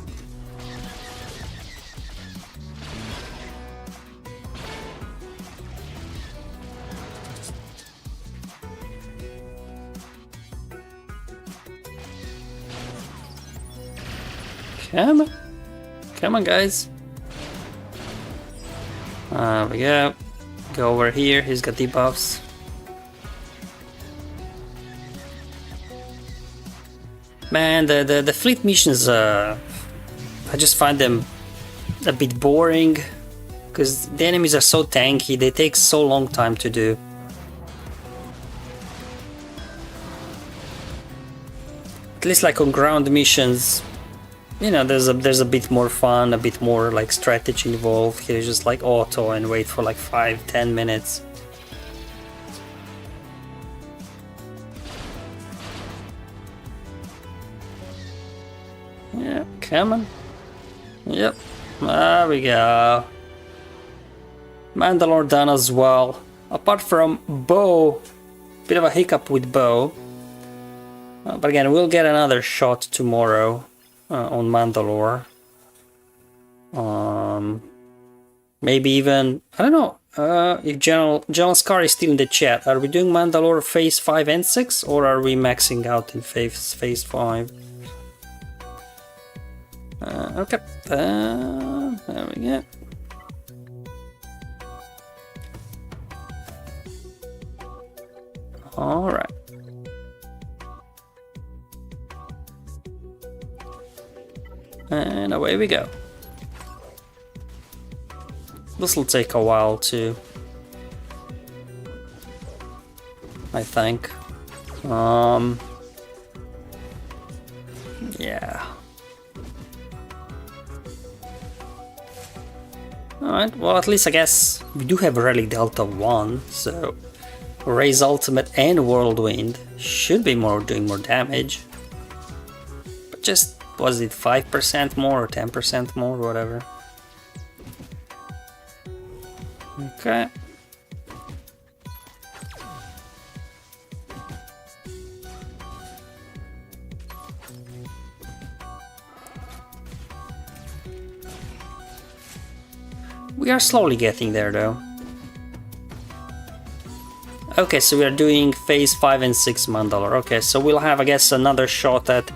Come on. Come on, guys. There we go. Go over here. He's got debuffs. Man, the fleet missions, I just find them a bit boring. Because the enemies are so tanky, they take so long time to do. At least like on ground missions, you know, there's a bit more fun, a bit more like strategy involved. Here it's just like auto and wait for like 5-10 minutes. Yeah, come on. Yep, there we go. Mandalore done as well. Apart from bow, bit of a hiccup with bow. But again, we'll get another shot tomorrow on Mandalore. Maybe even, I don't know, if General Scar is still in the chat. Are we doing Mandalore phase 5 and 6, or are we maxing out in phase 5? Okay, there we go. Alright. And away we go. This will take a while too, I think. Yeah. Alright, well at least I guess we do have Relic Delta 1, so Raise Ultimate and Whirlwind should be doing more damage. But just, was it 5% more or 10% more, whatever. Okay. We are slowly getting there though. Okay, so we are doing phase 5 and 6 Mandalore. Okay, so we'll have, I guess, another shot at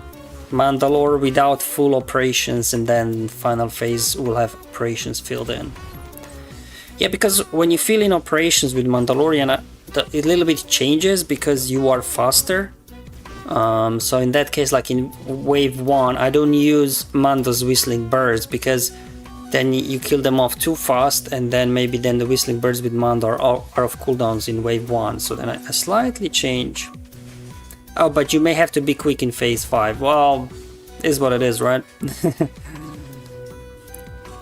Mandalore without full operations, and then final phase we'll have operations filled in. Yeah, because when you fill in operations with Mandalorian, a little bit changes because you are faster. So in that case, like in wave 1, I don't use Mando's Whistling Birds because then you kill them off too fast, and then maybe then the Whistling Birds with Mando are off cooldowns in wave 1, so then I slightly change. Oh, but you may have to be quick in phase 5. Well, is what it is, right?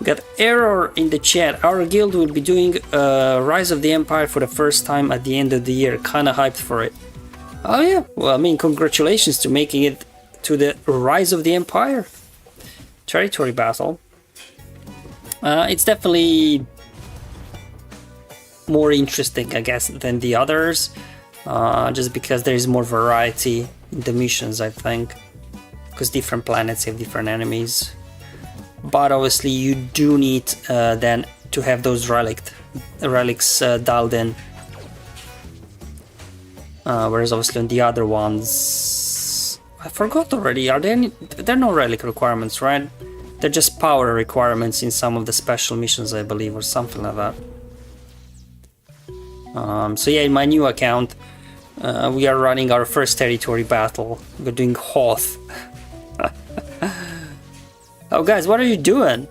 Got error in the chat. Our guild will be doing Rise of the Empire for the first time at the end of the year. Kinda hyped for it. Oh yeah, well I mean congratulations to making it to the Rise of the Empire. Territory battle. It's definitely more interesting, I guess, than the others, just because there is more variety in the missions, I think, because different planets have different enemies. But obviously you do need then to have those relics dialed in, whereas obviously on the other ones, I forgot already, are there any, there are no relic requirements, right? They're just power requirements in some of the special missions, I believe, or something like that. So yeah, in my new account, we are running our first territory battle. We're doing Hoth. Oh guys, what are you doing?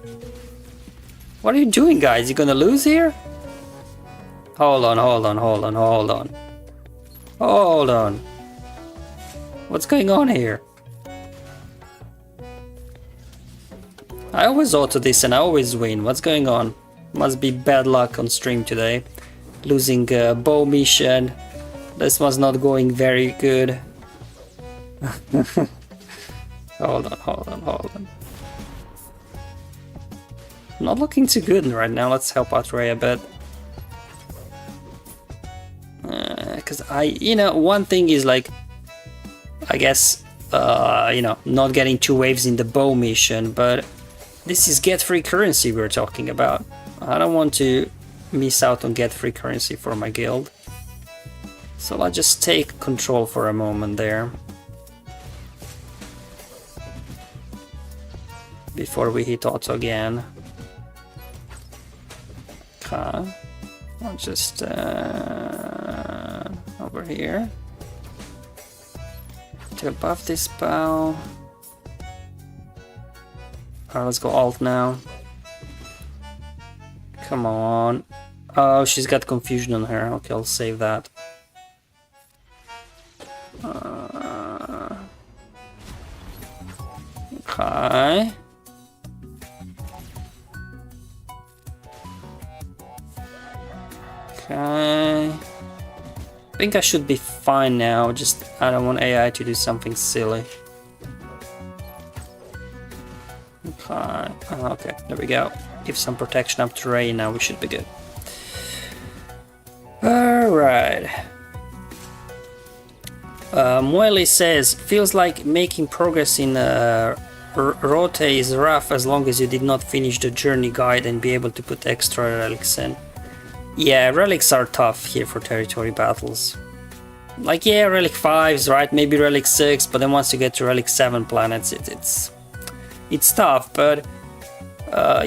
What are you doing, guys? You gonna lose here? Hold on. Hold on. What's going on here? I always auto this and I always win. What's going on? Must be bad luck on stream today. Losing a bow mission. This was not going very good. Hold on. Not looking too good right now. Let's help out Ray a bit. Because one thing is like, I guess, not getting 2 waves in the bow mission, but this is get free currency we're talking about. I don't want to miss out on get free currency for my guild. So let's just take control for a moment there. before we hit auto again. Okay. I'll just over here to above this bow. Alright, let's go alt now. Come on. Oh, she's got confusion on her. Okay, I'll save that. Okay. Okay. I think I should be fine now. Just I don't want AI to do something silly. Okay. Okay, there we go. Give some protection up to Ray. Now we should be good. Alright. Mueli says, feels like making progress in ROTE is rough as long as you did not finish the journey guide and be able to put extra relics in. Yeah, relics are tough here for territory battles. Like, yeah, relic 5s, right? Maybe relic 6, but then once you get to relic 7 planets, it's tough, but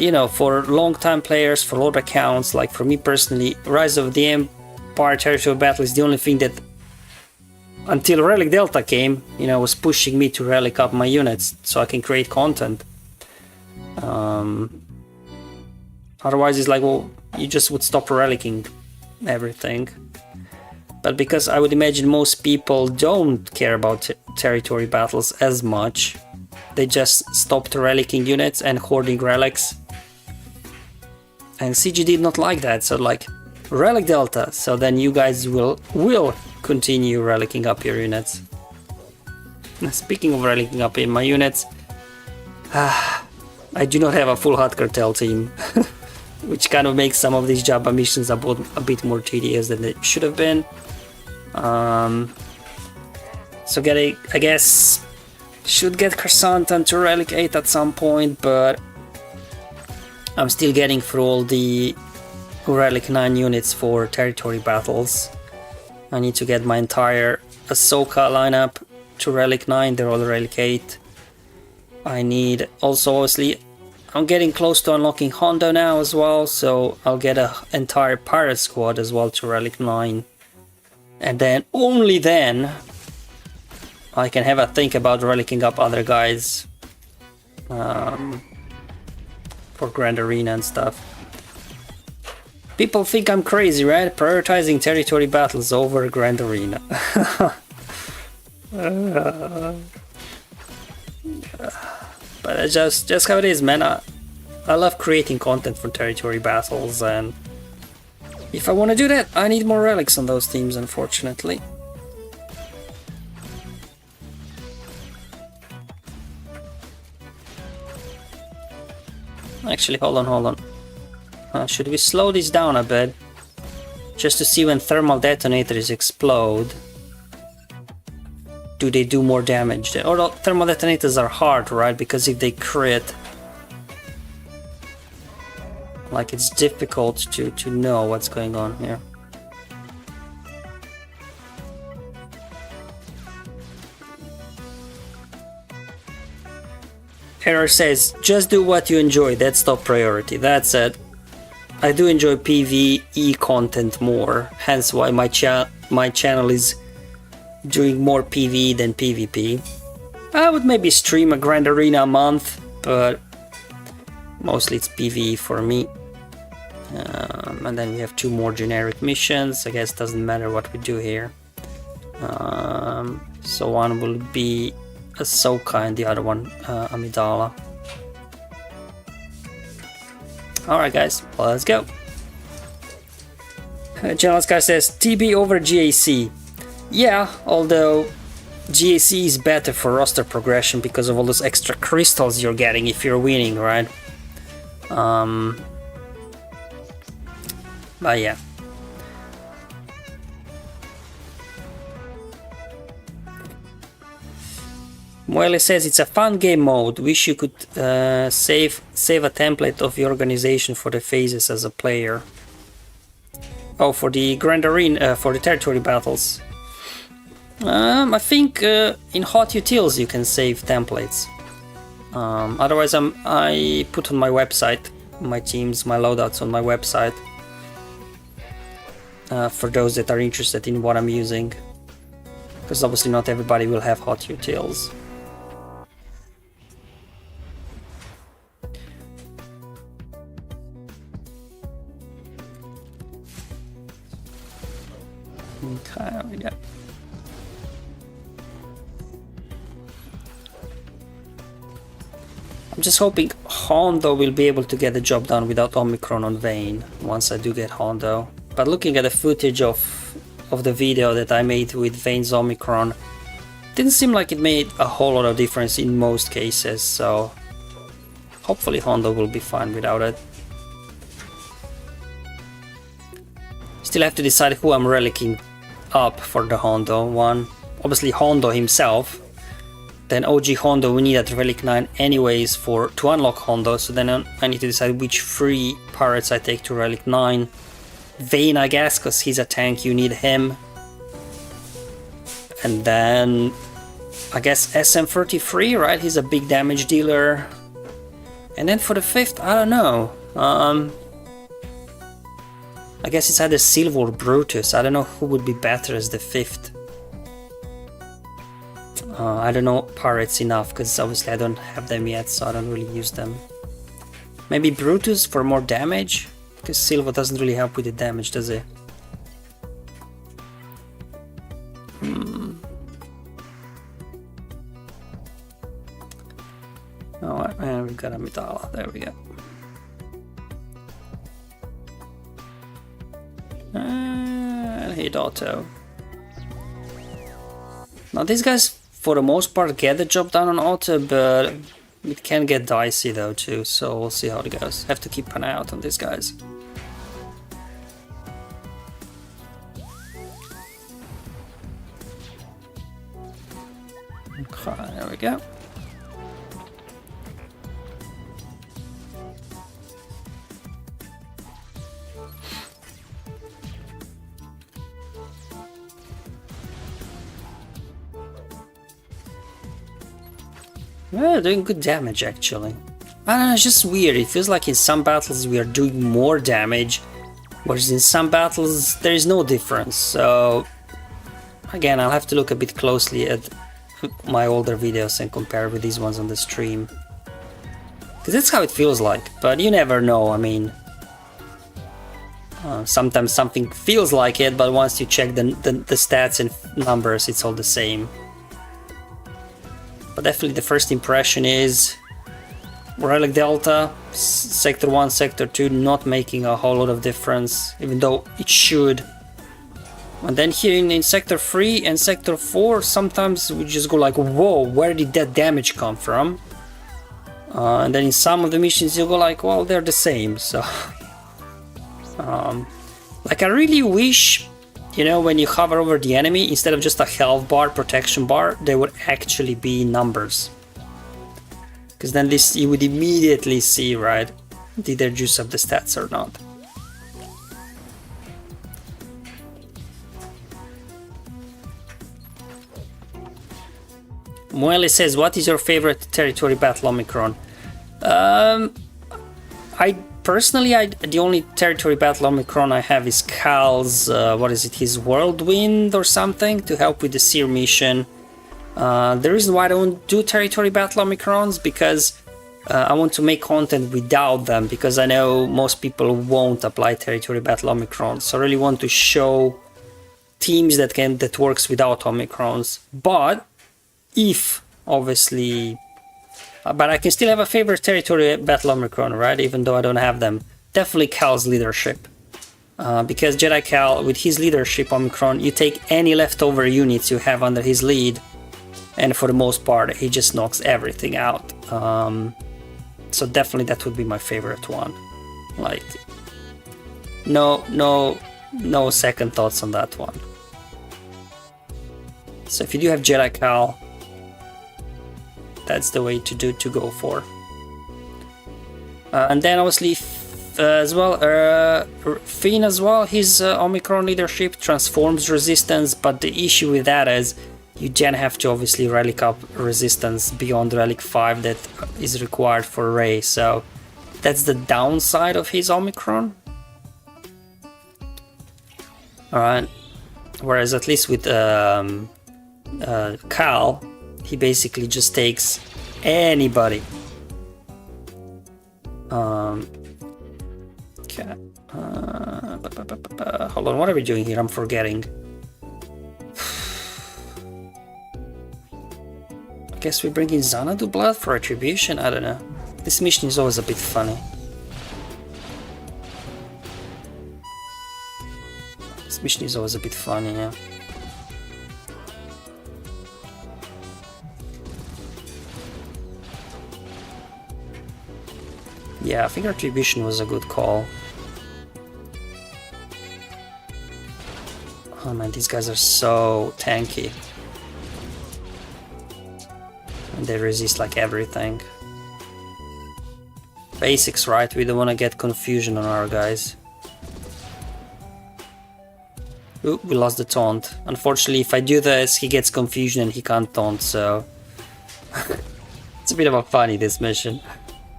you know, for long-time players, for old accounts, like for me personally, Rise of the Empire territory battle is the only thing that, until Relic Delta came, you know, was pushing me to relic up my units so I can create content. Otherwise, it's like, well, you just would stop relicking everything. But because I would imagine most people don't care about territory battles as much, they just stopped relicking units and hoarding relics. And CG did not like that, so like, Relic Delta, so then you guys will continue relicking up your units. Speaking of relicking up in my units, I do not have a full hot cartel team, which kind of makes some of these Jabba missions a bit more tedious than they should have been. So I guess, should get Chrysanthemum to Relic 8 at some point, but I'm still getting through all the Relic 9 units for territory battles. I need to get my entire Ahsoka lineup to Relic 9, they're all Relic 8. I need also, obviously, I'm getting close to unlocking Hondo now as well, so I'll get an entire pirate squad as well to Relic 9. And then, only then, I can have a think about relicking up other guys for Grand Arena and stuff. People think I'm crazy, right? Prioritizing territory battles over Grand Arena. But it's just how it is, man. I love creating content for territory battles, and if I want to do that, I need more relics on those teams, unfortunately. Actually, hold on. Should we slow this down a bit? Just to see when thermal detonators explode. Do they do more damage? Although thermal detonators are hard, right? Because if they crit, like, it's difficult to know what's going on here. Error says, just do what you enjoy, that's top priority. That said, I do enjoy PvE content more, hence why my channel is doing more PvE than PvP. I would maybe stream a Grand Arena a month, but mostly it's PvE for me. And then we have 2 more generic missions. I guess it doesn't matter what we do here. So one will be Ahsoka and the other one Amidala. Alright guys, well, let's go. General Scar says TB over GAC. Yeah, although GAC is better for roster progression because of all those extra crystals you're getting if you're winning, right? But yeah. Muele says it's a fun game mode. Wish you could save a template of the organization for the phases as a player. Oh, for the Grand Arena, for the territory battles. I think in Hot Utils you can save templates. Otherwise, I put on my website my teams, my loadouts on my website for those that are interested in what I'm using, because obviously not everybody will have hot utils. Okay, we go. I'm just hoping Hondo will be able to get the job done without Omicron on Vayne once I do get Hondo. But looking at the footage of the video that I made with Vayne's Omicron, didn't seem like it made a whole lot of difference in most cases, so hopefully Hondo will be fine without it. Still have to decide who I'm relicking up for the Hondo one. Obviously Hondo himself. Then OG Hondo we need at Relic 9 anyways to unlock Hondo, so then I need to decide which 3 pirates I take to Relic 9. Vayne, I guess, because he's a tank, you need him. And then I guess SM33, right? He's a big damage dealer. And then for the 5th, I don't know. I guess it's either Silver or Brutus. I don't know who would be better as the 5th. I don't know pirates enough, because obviously I don't have them yet, so I don't really use them. Maybe Brutus for more damage? Because Silver doesn't really help with the damage, does it? Alright, and we've got a Medalla. There we go. And hit auto. Now these guys, for the most part, get the job done on auto, but it can get dicey though too, so we'll see how it goes. Have to keep an eye out on these guys. Okay, there we go. Yeah, doing good damage actually. I don't know, it's just weird. It feels like in some battles we are doing more damage, whereas in some battles there is no difference. So again, I'll have to look a bit closely at my older videos and compare with these ones on the stream, because that's how it feels like, but you never know. I mean, sometimes something feels like it, but once you check the stats and numbers, it's all the same. But definitely the first impression is Relic Delta, Sector 1, Sector 2 not making a whole lot of difference, even though it should. And then here in Sector 3 and Sector 4, sometimes we just go like, whoa, where did that damage come from? And then in some of the missions you go like, well, they're the same, so... like I really wish, you know, when you hover over the enemy, instead of just a health bar, protection bar, they would actually be numbers. Because then this you would immediately see, right, did they juice up the stats or not. Moelle says, what is your favorite territory battle Omicron? The only territory battle Omicron I have is Cal's, what is it, his Whirlwind or something, to help with the Seer mission. The reason why I don't do territory battle Omicrons, because I want to make content without them, because I know most people won't apply territory battle Omicrons, so I really want to show teams that works without Omicrons. But if, obviously... but I can still have a favorite territory battle Omicron, right? Even though I don't have them. Definitely Cal's leadership. Because Jedi Cal, with his leadership Omicron, you take any leftover units you have under his lead, and for the most part, he just knocks everything out. So definitely that would be my favorite one. Like, no second thoughts on that one. So if you do have Jedi Cal, that's the way to go for. And then obviously as well, Finn as well, his Omicron leadership transforms resistance, but the issue with that is You then have to obviously relic up resistance beyond relic 5 that is required for Ray, so that's the downside of his Omicron. Alright, whereas at least with Cal, he basically just takes anybody. Okay. Hold on, what are we doing here? I'm forgetting. I guess we bring in Xanadu Blood for Retribution? I don't know. This mission is always a bit funny. This mission is always a bit funny, yeah. Yeah, I think Retribution was a good call. Oh man, these guys are so tanky. And they resist like everything. Basics, right? We don't want to get confusion on our guys. Ooh, we lost the taunt. Unfortunately, if I do this, he gets confusion and he can't taunt, so... It's a bit of a funny, this mission.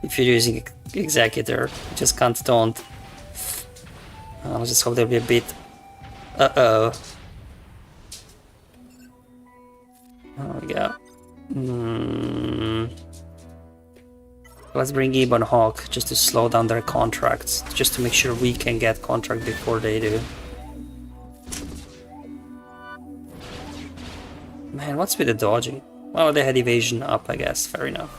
If you're using Executor, you just can't taunt. I'll just hope there'll be a bit... Uh-oh. There we go. Let's bring Ebon Hawk just to slow down their contracts, just to make sure we can get contract before they do. Man, what's with the dodging? Well, they had evasion up, I guess. Fair enough.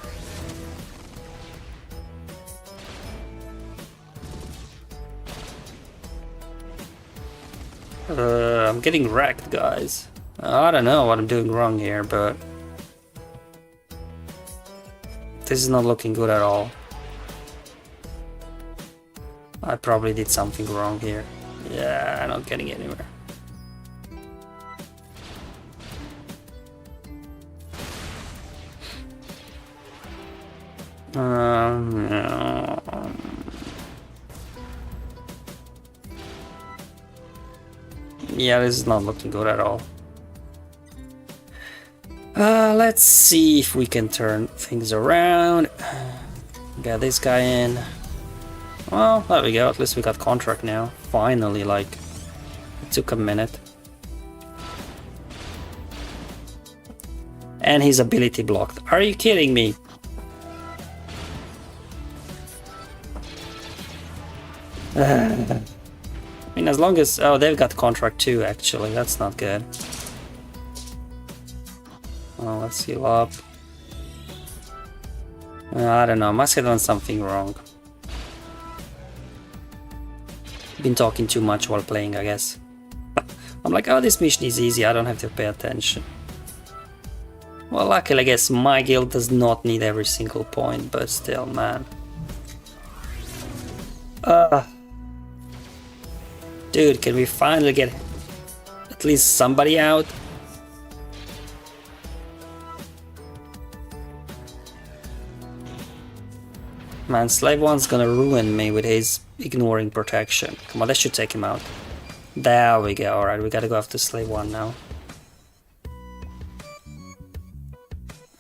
I'm getting wrecked, guys. I don't know what I'm doing wrong here, but... This is not looking good at all. I probably did something wrong here. Yeah, I'm not getting anywhere. Yeah, this is not looking good at all. Let's see if we can turn things around. Get this guy in. Well, there we go. At least we got contract now. Finally, like, it took a minute. And his ability blocked. Are you kidding me? I mean, as long as... Oh, they've got contract too, actually. That's not good. Well, let's heal up. I don't know. Must have done something wrong. Been talking too much while playing, I guess. I'm like, oh, this mission is easy. I don't have to pay attention. Well, luckily, I guess my guild does not need every single point, but still, man. Dude, can we finally get at least somebody out? Man, Slave 1's gonna ruin me with his ignoring protection. Come on, that should take him out. There we go, alright, we gotta go after Slave 1 now.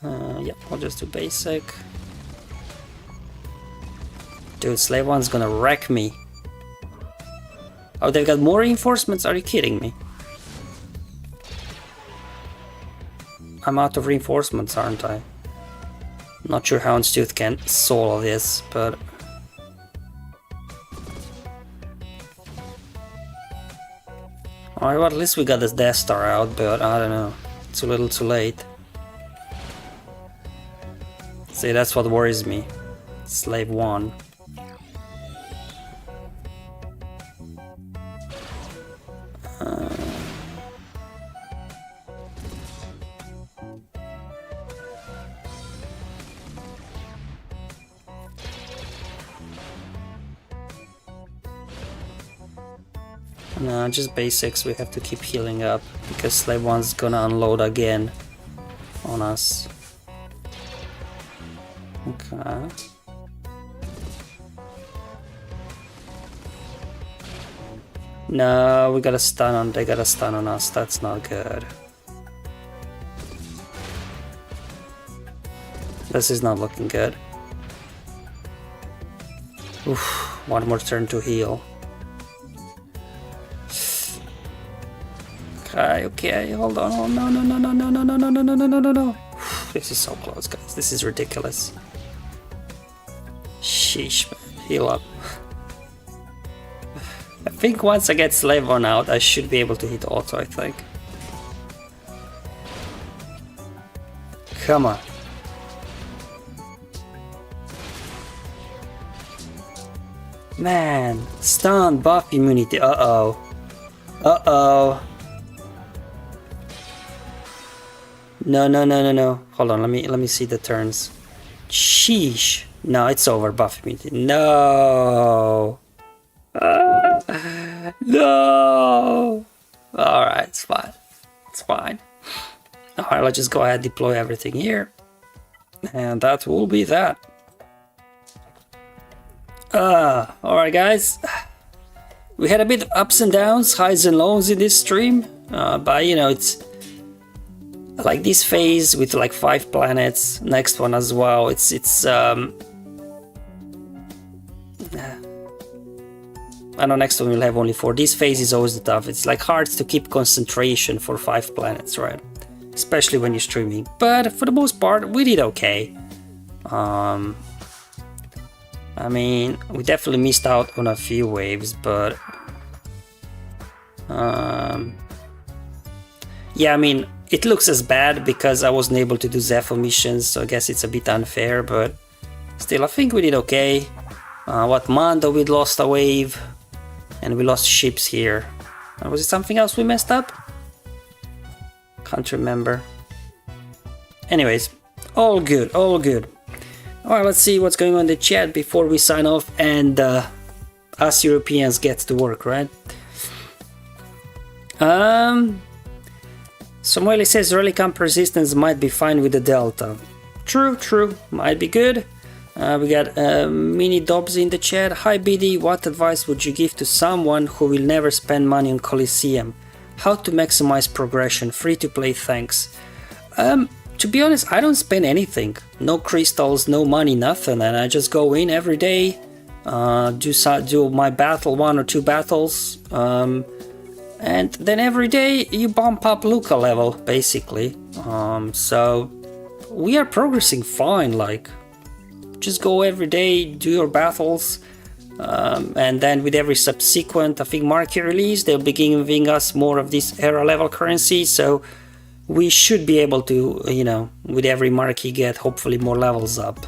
Yep, I'll just do basic. Dude, Slave 1's gonna wreck me. Oh, they've got more reinforcements? Are you kidding me? I'm out of reinforcements, aren't I? Not sure how Houndstooth can solve this, but... Alright, well, at least we got this Death Star out, but I don't know. It's a little too late. See, that's what worries me. Slave 1. No, just basics, we have to keep healing up, because Slave 1's gonna unload again on us. Okay. No, we got a stun on, they got a stun on us, that's not good. This is not looking good. Oof, one more turn to heal. Okay, hold on. Oh, no. This is so close, guys. This is ridiculous. Sheesh, man. Heal up. I think once I get Slave One out, I should be able to hit auto, I think. Come on. Man, stun, buff immunity. Uh-oh. No. Hold on, let me see the turns. Sheesh. No, it's over, buff immunity. No. No. Alright, it's fine. It's fine. Alright, let's just go ahead and deploy everything here. And that will be that. Alright guys. We had a bit of ups and downs, highs and lows in this stream. But you know, it's like this phase with like 5 planets, next one as well. I know next one we'll have only 4. This phase is always the tough. It's like hard to keep concentration for 5 planets, right? Especially when you're streaming. But for the most part, we did okay. I mean, we definitely missed out on a few waves, but yeah, I mean, it looks as bad because I wasn't able to do Zephyr missions, so I guess it's a bit unfair, but still, I think we did okay. What Mando, we lost a wave, and we lost ships here. Was it something else we messed up? Can't remember. Anyways, all good, all good. Alright, let's see what's going on in the chat before we sign off and us Europeans get to work, right? Samueli says Relic Amp resistance might be fine with the Delta. True, might be good. We got Mini Dobbs in the chat. Hi BD, what advice would you give to someone who will never spend money on Coliseum? How to maximize progression? Free to play, thanks. To be honest, I don't spend anything. No crystals, no money, nothing, and I just go in every day, do my battle, 1 or 2 battles, and then every day you bump up Luca level, basically. So we are progressing fine, like, just go every day, do your battles, and then with every subsequent, I think, market release, they'll be giving us more of this era level currency, so we should be able to, you know, with every marquee get hopefully more levels up.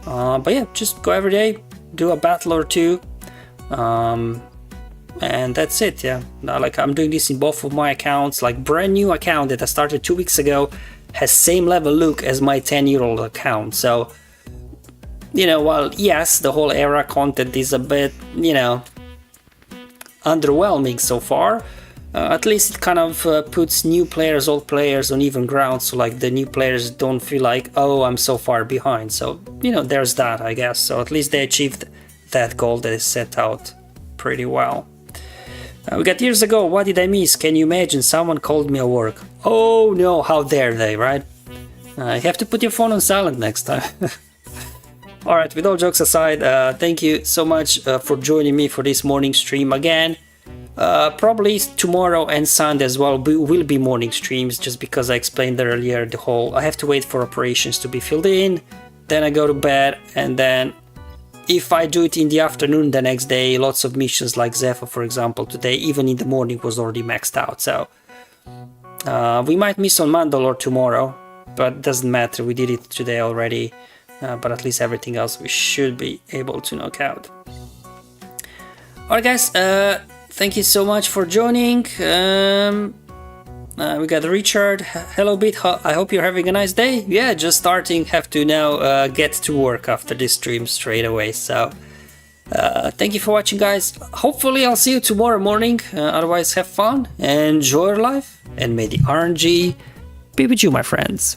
But yeah, just go every day, do a battle or 2, and that's it. Yeah, now, like, I'm doing this in both of my accounts. Like, brand new account that I started 2 weeks ago has same level look as my 10-year-old account. So, you know, while yes, the whole era content is a bit, you know, underwhelming so far, at least it kind of puts new players, old players on even ground, so like the new players don't feel like, oh, I'm so far behind. So, you know, there's that, I guess. So at least they achieved that goal that is set out pretty well. We got years ago, what did I miss? Can you imagine? Someone called me at work. Oh no, how dare they, right? You have to put your phone on silent next time. Alright, with all jokes aside, thank you so much for joining me for this morning stream again. Probably tomorrow and Sunday as well will be morning streams, just because I explained earlier the whole, I have to wait for operations to be filled in, then I go to bed, and then if I do it in the afternoon the next day, lots of missions like Zephyr, for example, today, even in the morning, was already maxed out. So we might miss on Mandalore tomorrow, but it doesn't matter, we did it today already. But at least everything else we should be able to knock out. Alright guys, thank you so much for joining. We got Richard. Hello Bit, I hope you're having a nice day. Yeah, just starting, have to now get to work after this stream straight away. So thank you for watching guys. Hopefully I'll see you tomorrow morning. Otherwise, have fun, enjoy your life, and may the RNG be with you, my friends.